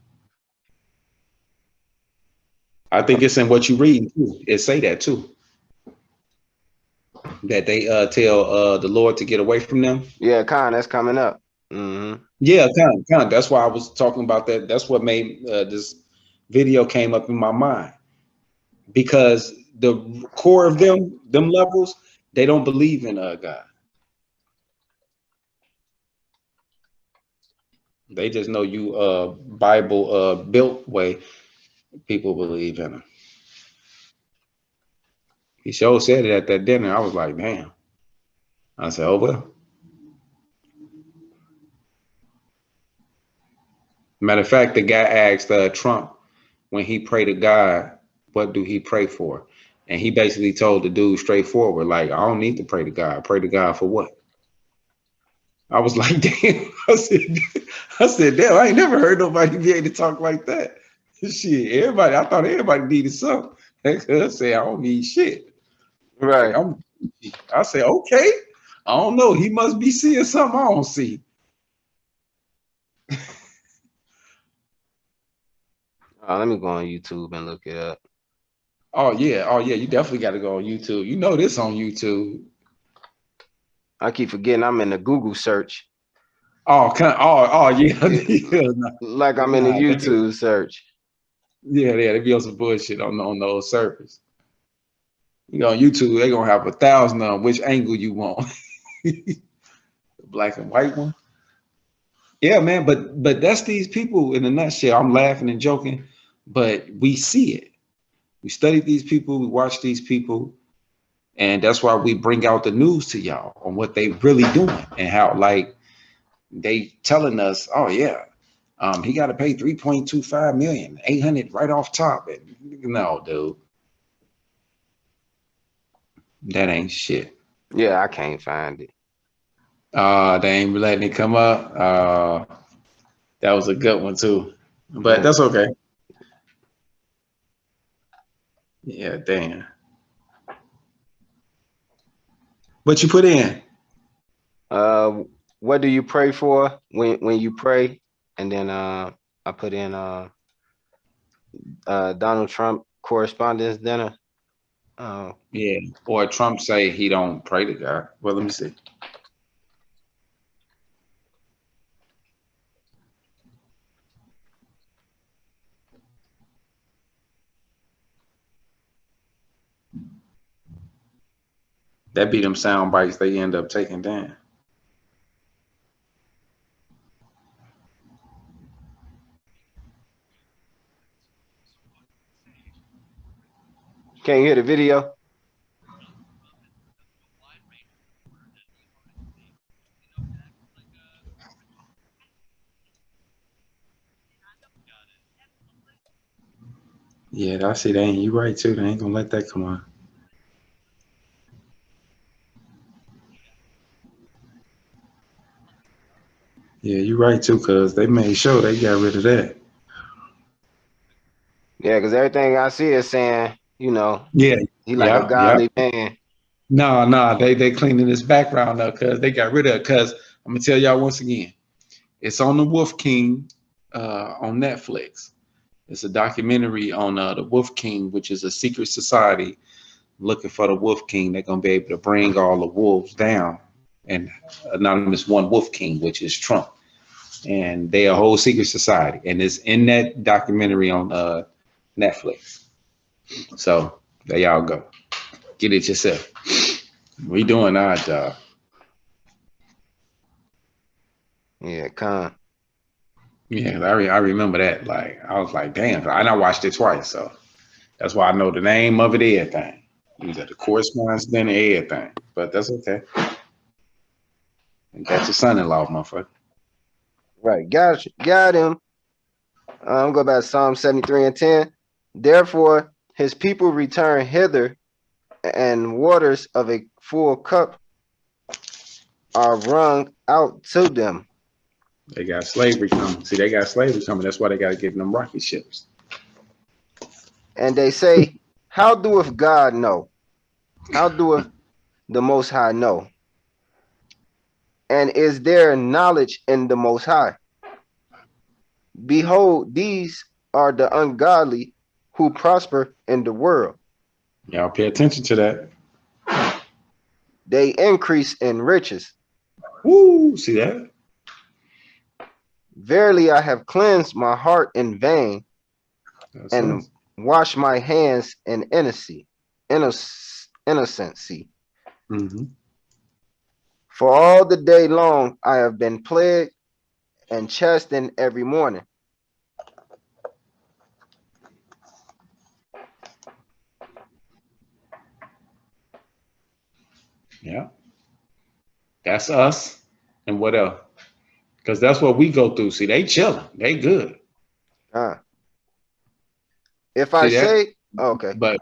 I think it's in what you read too. It say that too. That they tell the Lord to get away from them. Yeah, that's coming up. Mm-hmm. Yeah, kind of. That's why I was talking about that. That's what made this video came up in my mind, because the core of them levels, they don't believe in God. They just know you Bible built way. People believe in him. He sure said it at that dinner. I was like, damn. I said, oh well. Matter of fact, the guy asked Trump when he prayed to God, what do he pray for? And he basically told the dude straightforward, like, I don't need to pray to God. Pray to God for what? I was like, damn. I said, damn, I ain't never heard nobody be able to talk like that. Shit, I thought everybody needed something. I said, I don't need shit. Right. I said, okay. I don't know. He must be seeing something I don't see. Let me go on YouTube and look it up. Oh yeah. You definitely got to go on YouTube. You know this on YouTube. I keep forgetting I'm in the Google search. Oh yeah. Yeah. Like I'm in the YouTube search. Yeah, they be on some bullshit on those servers. You know, on YouTube, they're gonna have 1,000 on which angle you want. The black and white one. Yeah, man, but that's these people in a nutshell. I'm laughing and joking, but we see it. We study these people, we watch these people, and that's why we bring out the news to y'all on what they really doing and how, like, they telling us, oh yeah, he got to pay 3.25 million, 800 right off top. And no, dude, that ain't shit. Yeah, I can't find it. They ain't letting it come up. That was a good one too, but that's okay. Yeah, damn. What you put in? What do you pray for when you pray? And then I put in Donald Trump correspondence dinner. Yeah, or Trump say he don't pray to God. Well, let me see. That be them sound bites they end up taking down. Can you hear the video? Yeah, I see that. And you right too. They ain't gonna let that come on. Yeah, you right too, cause they made sure they got rid of that. Yeah, because everything I see is saying, Yeah, he like a yeah. godly man. No, they cleaning this background up because they got rid of it. Cause I'm gonna tell y'all once again, it's on the Wolf King on Netflix. It's a documentary on the Wolf King, which is a secret society looking for the Wolf King. They're gonna be able to bring all the wolves down, and anonymous one Wolf King, which is Trump, and they a whole secret society, and it's in that documentary on Netflix. So there y'all go. Get it yourself. We doing our job. Yeah, con. Yeah, I remember that. Like I was like, damn. And I watched it twice, so that's why I know the name of it, everything. You got the correspondence, then everything. But that's okay. And that's your son-in-law, motherfucker. Right. Got him. Go back to Psalm 73 and 10. Therefore, his people return hither, and waters of a full cup are wrung out to them. They got slavery coming. See, they got slavery coming. That's why they got to get them rocket ships. And they say, how doeth God know? How doeth the Most High know? And is there knowledge in the Most High? Behold, these are the ungodly who prosper in the world. Y'all pay attention to that. They increase in riches. Woo! See that? Verily, I have cleansed my heart in vain That's and us. washed my hands in innocency. Mm-hmm. For all the day long I have been plagued and chastened every morning. Yeah. That's us. And what else? Because that's what we go through. See, they chilling. They good. Uh, if I See that? say, okay, But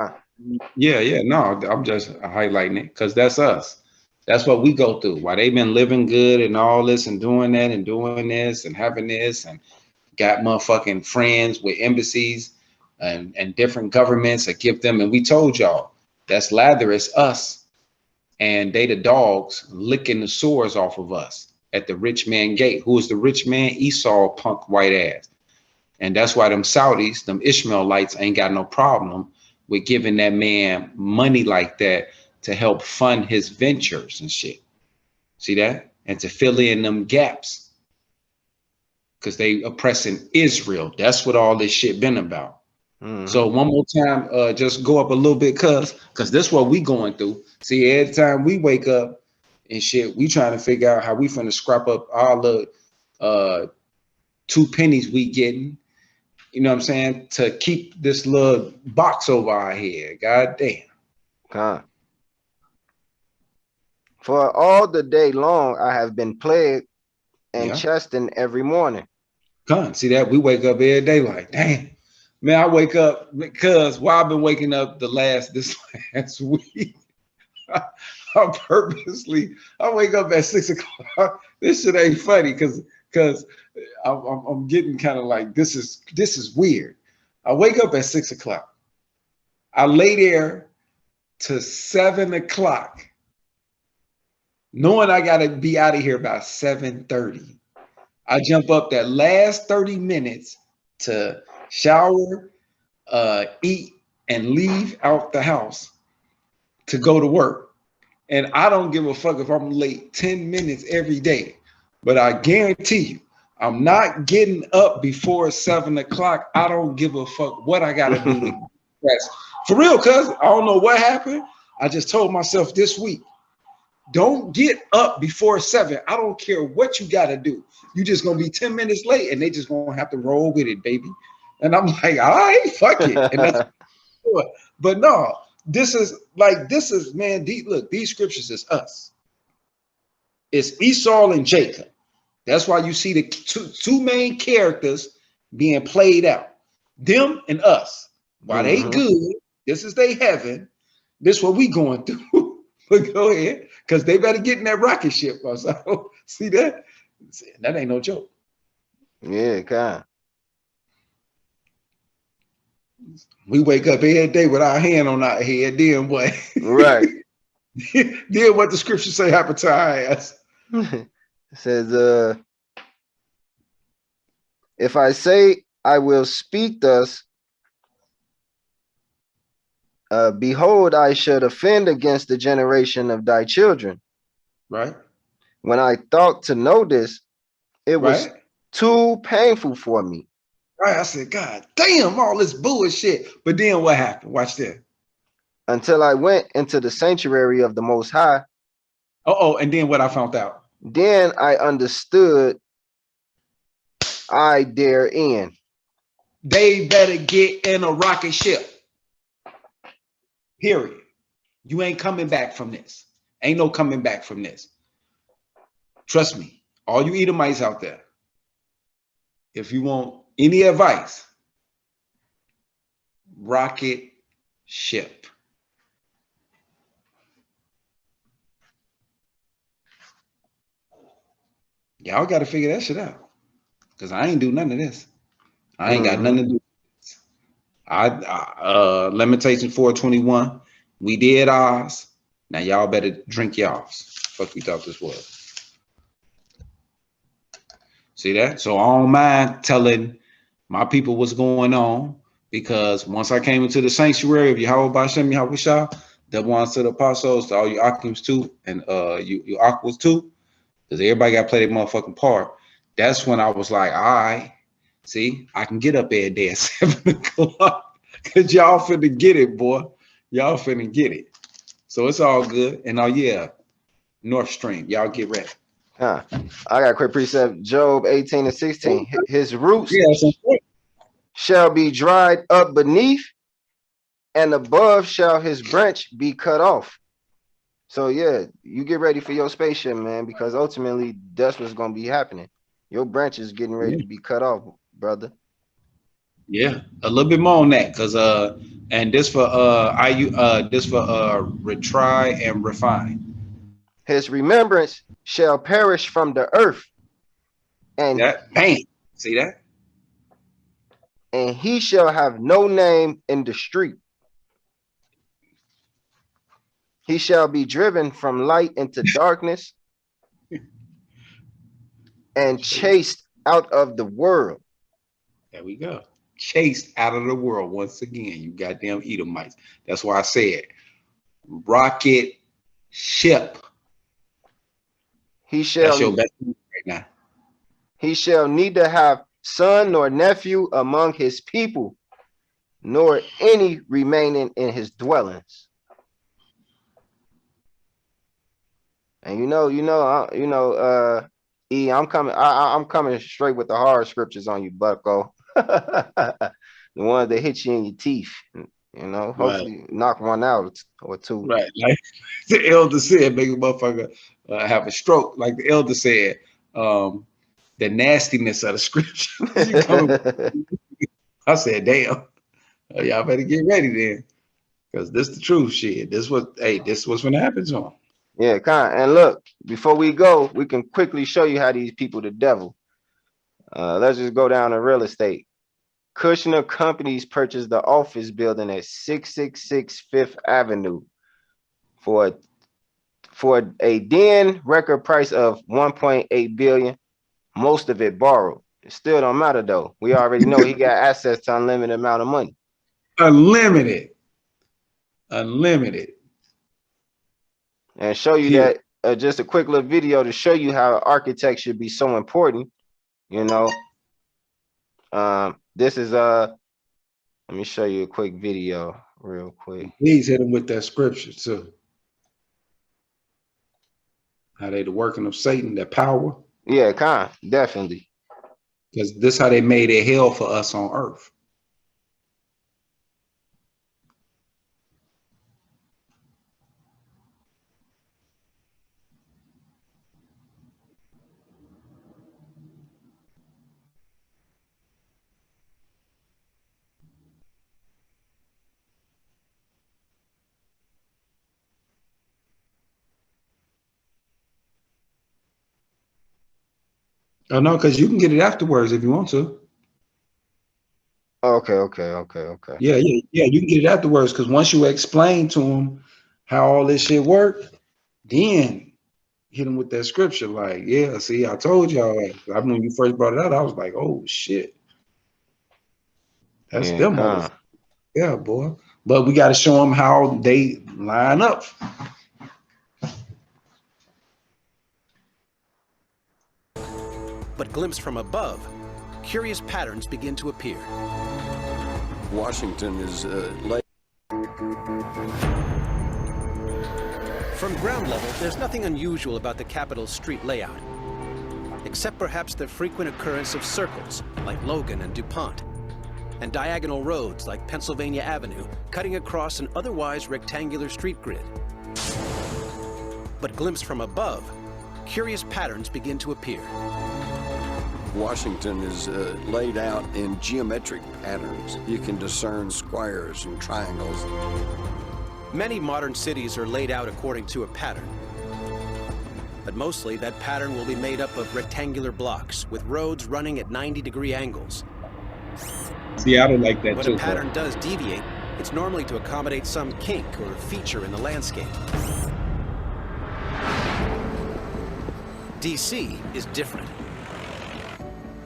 yeah. No, I'm just highlighting it because that's us. That's what we go through. While they've been living good and all this and doing that and doing this and having this and got motherfucking friends with embassies and different governments that give them. And we told y'all that's lather, it's us. And they the dogs licking the sores off of us at the rich man gate. Who is the rich man? Esau, punk white ass. And that's why them Saudis, them Ishmaelites ain't got no problem with giving that man money like that to help fund his ventures and shit. See that? And to fill in them gaps. Because they oppressing Israel. That's what all this shit been about. So one more time, just go up a little bit, cause this what we going through. See, every time we wake up and shit, we trying to figure out how we finna scrap up all the 2 pennies we getting. You know what I'm saying? To keep this little box over our head. God damn. God. For all the day long I have been plagued and Yeah. chastened every morning. Come see that we wake up every day like, damn. Man, I wake up because I've been waking up this last week. I wake up at 6 o'clock. This shit ain't funny because I'm getting kind of like this is weird. I wake up at 6 o'clock. I lay there to 7 o'clock, knowing I gotta be out of here by 7:30. I jump up that last 30 minutes to shower, eat, and leave out the house to go to work. And I don't give a fuck if I'm late 10 minutes every day. But I guarantee you, I'm not getting up before 7 o'clock. I don't give a fuck what I gotta do to rest. For real, cuz I don't know what happened. I just told myself this week, don't get up before 7. I don't care what you gotta do. You just gonna be 10 minutes late and they just gonna have to roll with it, baby. And I'm like, all right, fuck it. And that's but no, this is man, look, these scriptures is us. It's Esau and Jacob. That's why you see the two main characters being played out. Them and us. While they good, this is they heaven. This what we going through. But go ahead, because they better get in that rocket ship. So see that? That ain't no joke. Yeah, kind. We wake up every day with our hand on our head. Then what? Right. Then what the scripture say happened to our ass? It says, if I say I will speak thus, behold, I should offend against the generation of thy children. Right. When I thought to know this, it was Right. too painful for me. Right. I said, God damn, all this bullshit. But then what happened? Watch this. Until I went into the sanctuary of the Most High. Oh, and then what I found out? Then I understood I therein. They better get in a rocket ship. Period. You ain't coming back from this. Ain't no coming back from this. Trust me. All you Edomites out there, if you want any advice, rocket ship. Y'all got to figure that shit out. Because I ain't do none of this. I ain't got nothing to do with this. Limitation 421. We did ours. Now y'all better drink y'all's. Fuck we thought this was. See that? So I don't mind telling my people what's going on, because once I came into the sanctuary of Yahweh Bashem Yahweh, the ones to the apostles, to all you Akims too, and you Aquas too, because everybody got to play their motherfucking part. That's when I was like, all right, see, I can get up every day at 7 o'clock, because y'all finna get it, boy. Y'all finna get it. So it's all good. And yeah, North Stream, y'all get ready. I got a quick precept. Job 18:16. His roots shall be dried up beneath, and above shall his branch be cut off. So yeah, you get ready for your spaceship, man, because ultimately that's what's gonna be happening. Your branch is getting ready to be cut off, brother. Yeah, a little bit more on that, cause and this for retry and refine. His remembrance shall perish from the earth, and That bang. See that? and he shall have no name in the street. He shall be driven from light into darkness and chased out of the world. There we go. Chased out of the world once again, you goddamn Edomites. That's why I said rocket ship. He shall, that's your best right now. He shall neither have son nor nephew among his people, nor any remaining in his dwellings. And E, I'm coming straight with the hard scriptures on you, Bucko. The ones that hit you in your teeth. Hopefully knock one out or two. Right, like the elder said, make a motherfucker have a stroke. Like the elder said, the nastiness of the scripture. I said, damn, y'all better get ready then, because this the truth shit. This what's gonna happen to them. Yeah, and look, before we go, we can quickly show you how these people the devil. Let's just go down to real estate. Kushner Companies purchased the office building at 666 Fifth Avenue for a then record price of 1.8 billion. Most of it borrowed. It still don't matter though. We already know he got access to unlimited amount of money. Unlimited. And show you that just a quick little video to show you how architecture should be so important. This is let me show you a quick video real quick. Please hit him with that scripture too. How they the working of Satan, that power. Yeah, definitely. Because this how they made a hell for us on earth. Oh no, because you can get it afterwards if you want to. Okay. Yeah. You can get it afterwards because once you explain to them how all this shit work, then hit them with that scripture. Like, yeah, see, I told y'all. I mean, when you first brought it out, I was like, oh shit, that's Yeah, them motherfuckers. Yeah, boy. But we got to show them how they line up. But glimpsed from above, curious patterns begin to appear. Washington is late. From ground level, there's nothing unusual about the Capitol's street layout, except perhaps the frequent occurrence of circles, like Logan and DuPont, and diagonal roads, like Pennsylvania Avenue, cutting across an otherwise rectangular street grid. But glimpsed from above, curious patterns begin to appear. Washington is laid out in geometric patterns. You can discern squares and triangles. Many modern cities are laid out according to a pattern. But mostly that pattern will be made up of rectangular blocks with roads running at 90-degree angles. Seattle like that When too. a pattern does deviate, it's normally to accommodate some kink or feature in the landscape. DC is different.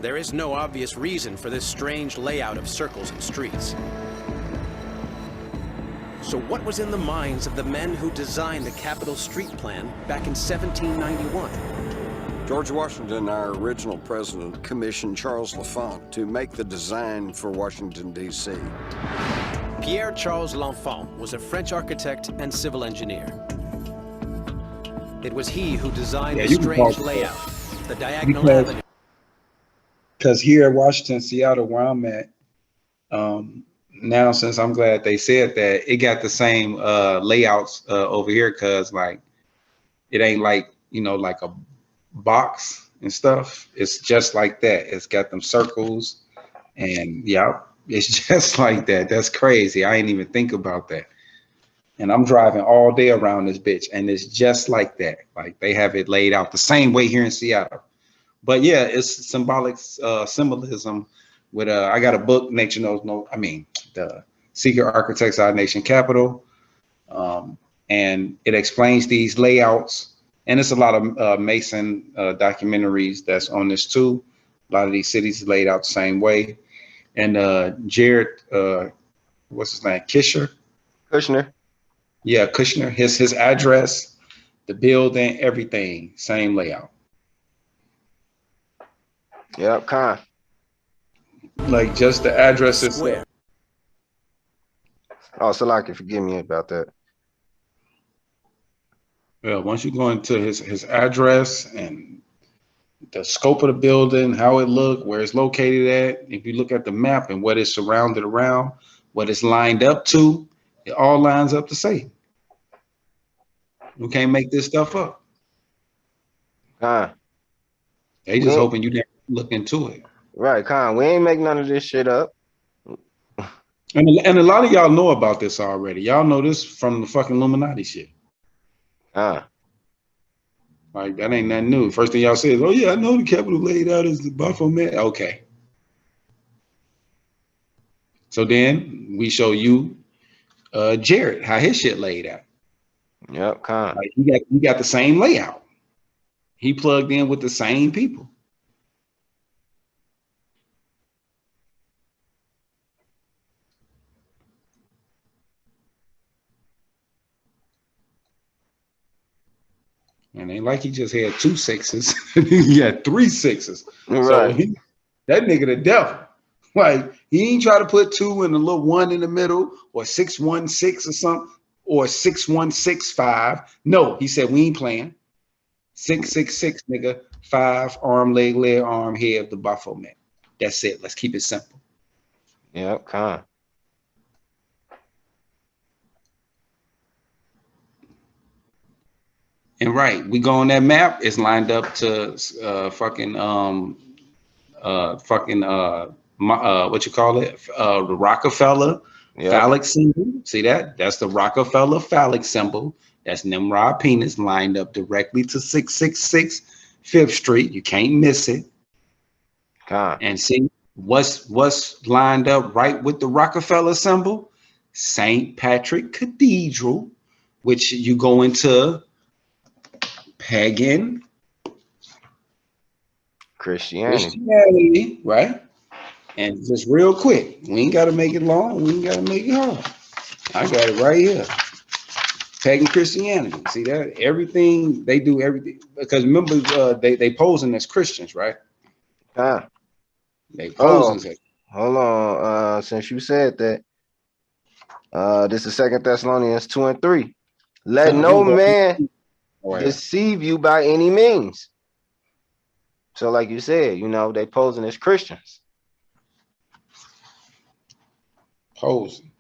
There is no obvious reason for this strange layout of circles and streets. So what was in the minds of the men who designed the Capitol Street Plan back in 1791? George Washington, our original president, commissioned Charles L'Enfant to make the design for Washington, D.C. Pierre-Charles L'Enfant was a French architect and civil engineer. It was he who designed the strange layout, the diagonal avenue. Because here at Washington, Seattle, where I'm at, now since I'm glad they said that, it got the same layouts over here, because like it ain't like, you know, like a box and stuff. It's just like that. It's got them circles, and yeah, it's just like that. That's crazy. I ain't even think about that. And I'm driving all day around this bitch, and it's just like that. Like they have it laid out the same way here in Seattle. But yeah, it's symbolic symbolism with I got a book, Nature Knows No, I mean, the Secret Architects of Our Nation Capital. And it explains these layouts. And it's a lot of Mason documentaries that's on this too. A lot of these cities laid out the same way. And Jared, what's his name? Kushner. Yeah, Kushner. His address, the building, everything, same layout. Yep, Con. Like just the address is Square. Oh, Salaki, forgive me about that. Yeah, once you go into his address and the scope of the building, how it look, where it's located at, if you look at the map and what it's surrounded around, what it's lined up to, it all lines up the same. You can't make this stuff up. Con. They just hoping you never look into it. Right, Con. We ain't make none of this shit up. And a lot of y'all know about this already. Y'all know this from the fucking Illuminati shit. Con. Like, that ain't nothing new. First thing y'all say is, oh yeah, I know the Capitol laid out as the Baphomet. Okay. So then we show you Jared, how his shit laid out. Yep, Con. Like, he got the same layout. He plugged in with the same people. And ain't like he just had 2 6s. He had 3 6s. Right. So that nigga the devil. Like, he ain't try to put 2 and a little 1 in the middle, or 616 or something, or 6165. No, he said, we ain't playing. 666, nigga. 5 arm, leg, arm, head, the Baphomet. That's it. Let's keep it simple. Yep, Con. And right, we go on that map. It's lined up to what you call it? The Rockefeller phallic symbol. See that? That's the Rockefeller phallic symbol. That's Nimrod penis lined up directly to 666 5th Street. You can't miss it. And see what's lined up right with the Rockefeller symbol? St. Patrick Cathedral, which you go into pagan Christianity, right? And just real quick, we ain't got to make it long. We ain't got to make it hard. I got it right here. Pagan Christianity. See that? Everything they do, everything. Because remember, they posing as Christians, right? They posing as. Hold on. Since you said that, this is 2 Thessalonians 2:3. Let no man deceive you by any means. So, like you said, you know, they posing as Christians. Posing.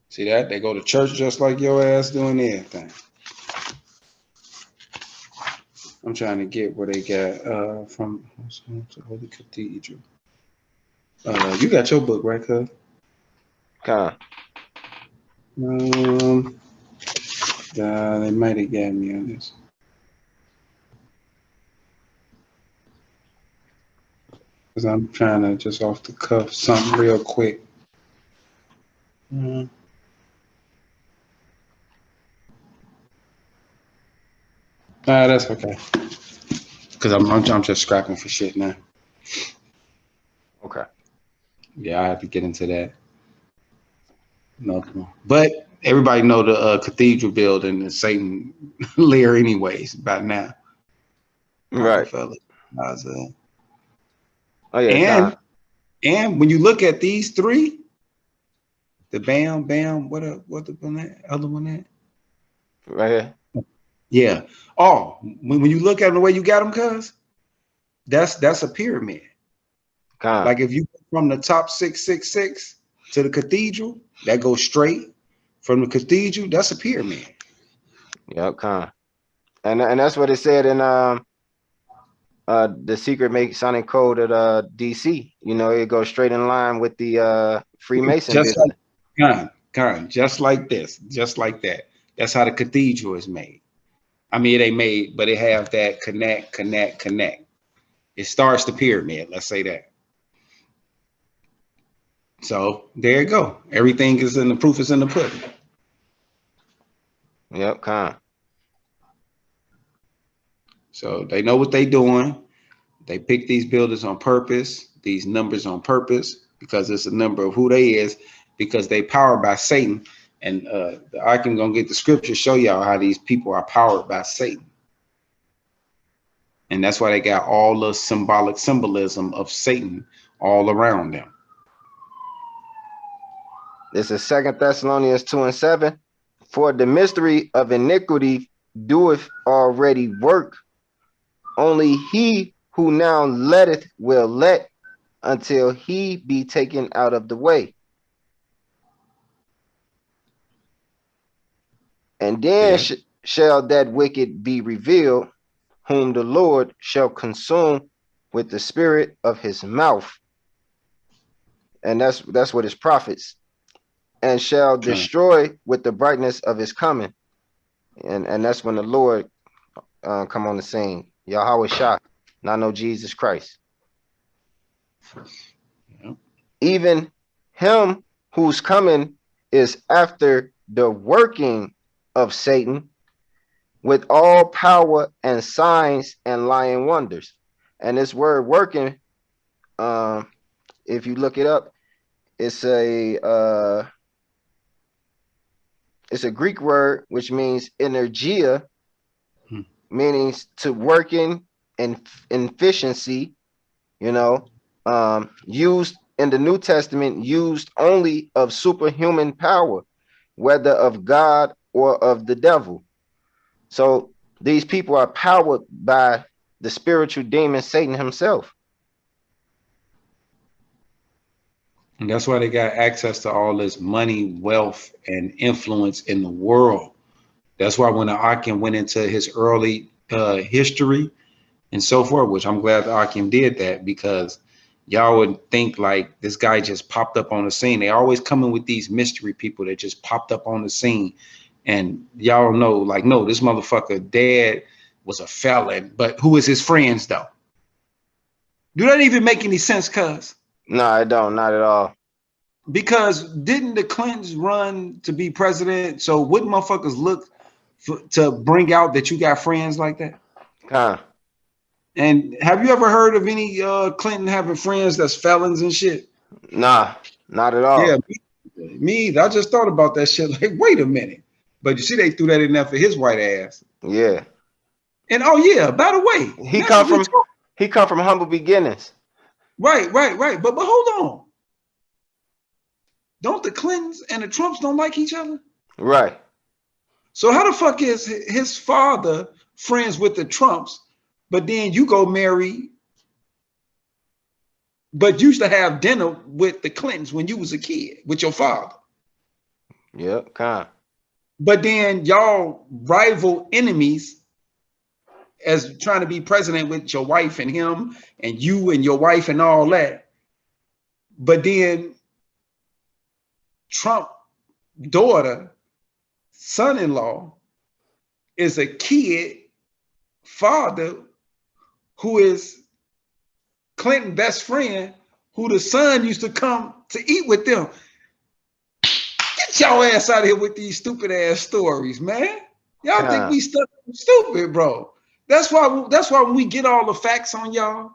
See that? They go to church just like your ass doing everything. I'm trying to get where they got from Holy Cathedral. You got your book, right, cuz? They might have got me on this. Because I'm trying to just off the cuff something real quick. That's okay. Because I'm just scrapping for shit now. Okay. Yeah, I have to get into that. No, but everybody know the cathedral building is Satan lair anyways by now. Right. Oh yeah. And when you look at these three, the bam, what the other one at? Right here. Yeah. Oh, when you look at them the way you got them, cuz that's a pyramid. Like if you go from the top 666 to the cathedral, that goes straight from the cathedral. That's a pyramid. Yep, and that's what it said in the secret Masonic code at DC. You know, it goes straight in line with the Freemason business. Just like this, just like that. That's how the cathedral is made. I mean, it ain't made, but it have that connect. It starts the pyramid. Let's say that. So there you go. Everything is in the proof is in the pudding. Yep, So they know what they doing. They pick these buildings on purpose, these numbers on purpose, because it's a number of who they is, because they powered by Satan. And I can go get the scripture, show y'all how these people are powered by Satan. And that's why they got all the symbolism of Satan all around them. This is 2 Thessalonians 2:7. For the mystery of iniquity doeth already work. Only he who now letteth will let until he be taken out of the way. And then shall that wicked be revealed, whom the Lord shall consume with the spirit of his mouth. And that's what his prophets. And shall destroy with the brightness of his coming. And that's when the Lord come on the scene. Yahweh Shah, not no Jesus Christ. Yep. Even him whose coming is after the working of Satan with all power and signs and lying wonders. And this word working, if you look it up, it's a Greek word which means energia, meaning to working and efficiency, you know, used in the New Testament, used only of superhuman power, whether of God or of the devil. So these people are powered by the spiritual demon Satan himself. And that's why they got access to all this money, wealth, and influence in the world. That's why when the Akim went into his early history and so forth, which I'm glad the Akim did that, because y'all would think like this guy just popped up on the scene. They always come in with these mystery people that just popped up on the scene. And y'all know, like, no, this motherfucker dad was a felon, but who is his friends though? Do that even make any sense, cuz? No, I don't. Not at all. Because didn't the Clintons run to be president? So wouldn't motherfuckers look to bring out that you got friends like that? Kind. And have you ever heard of any Clinton having friends that's felons and shit? Nah, not at all. Yeah, me either. I just thought about that shit. Like, wait a minute. But you see, they threw that in there for his white ass. Yeah. And oh yeah, by the way, He come from humble beginnings. Right. But hold on. Don't the Clintons and the Trumps don't like each other? Right. So how the fuck is his father friends with the Trumps, but then you go marry, but you used to have dinner with the Clintons when you was a kid with your father? Yep, kind. But then y'all rival enemies as trying to be president with your wife and him and you and your wife and all that. But then Trump daughter, son-in-law, is a kid father who is Clinton best friend, who the son used to come to eat with them. Get your ass out of here with these stupid ass stories, man. Y'all think we stupid, bro. That's why when we get all the facts on y'all,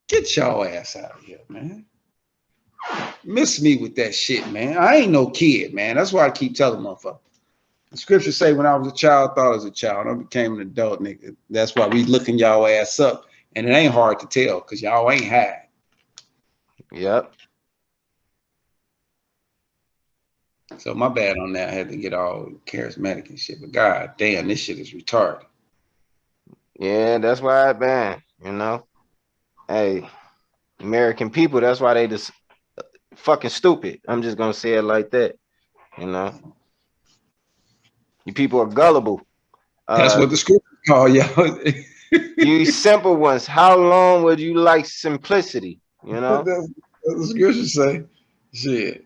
get y'all ass out of here, man. Miss me with that shit, man. I ain't no kid, man. That's why I keep telling motherfuckers. The scriptures say when I was a child, I thought I was a child. I became an adult, nigga. That's why we looking y'all ass up. And it ain't hard to tell because y'all ain't high. Yep. So my bad on that. I had to get all charismatic and shit. But god damn, this shit is retarded. Yeah, that's why I ban, you know. Hey, American people, that's why they just fucking stupid. I'm just gonna say it like that, you know. You people are gullible. That's what the scriptures call y'all. You simple ones. How long would you like simplicity? You know. That's what the scriptures say. Shit.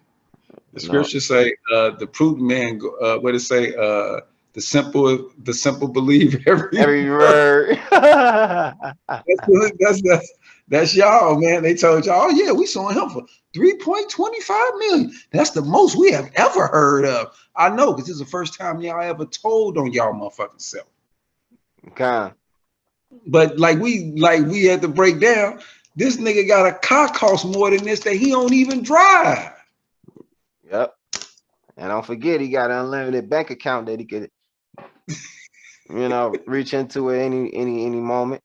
The scriptures say the prudent man. What it say? The simple believe every word. That's y'all, man. They told y'all, oh yeah, we saw him for 3.25 million. That's the most we have ever heard of. I know, because this is the first time y'all ever told on y'all motherfucking self. Okay. But like we had to break down, this nigga got a car cost more than this that he don't even drive. Yep. And don't forget, he got an unlimited bank account that he could, you know, reach into at any moment.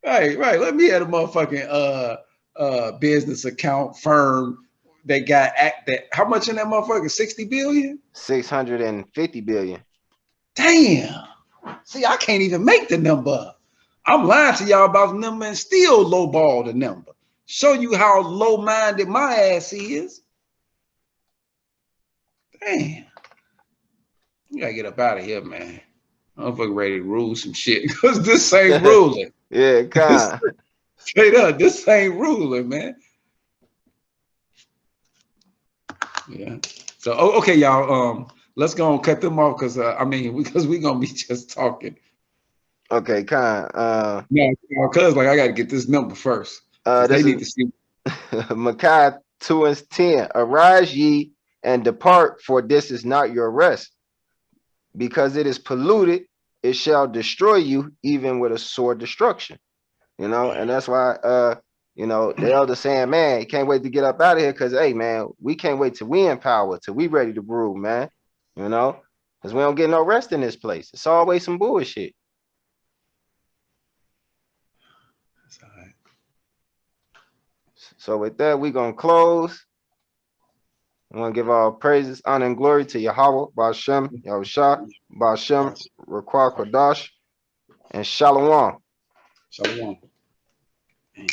Right. Let me have a motherfucking business account firm that got that. How much in that motherfucker? 60 billion? 650 billion. Damn. See, I can't even make the number up. I'm lying to y'all about the number and still lowball the number. Show you how low-minded my ass is. Damn. You gotta get up out of here, man. I'm fucking ready to rule some shit because this ain't ruling. Yeah, God. Straight up, this ain't ruling, man. Yeah. So okay, y'all. Let's go and cut them off because because we're gonna be just talking. Okay, Con. Yeah, cause like I gotta get this number first. They need to see. Micaiah 2:10. Arise ye and depart, for this is not your rest. Because it is polluted, it shall destroy you, even with a sore destruction. You know, and that's why you know, the elder saying, man, you can't wait to get up out of here because hey man, we can't wait till we in power, till we ready to rule, man. You know, because we don't get no rest in this place. It's always some bullshit. That's all right. So with that, we're gonna close. I want to give all praises, honor, and glory to Yahweh, Ba'ashem, Yahushua, Ba'ashem, Raquah Kodash, and Shalom. Shalom. Dang.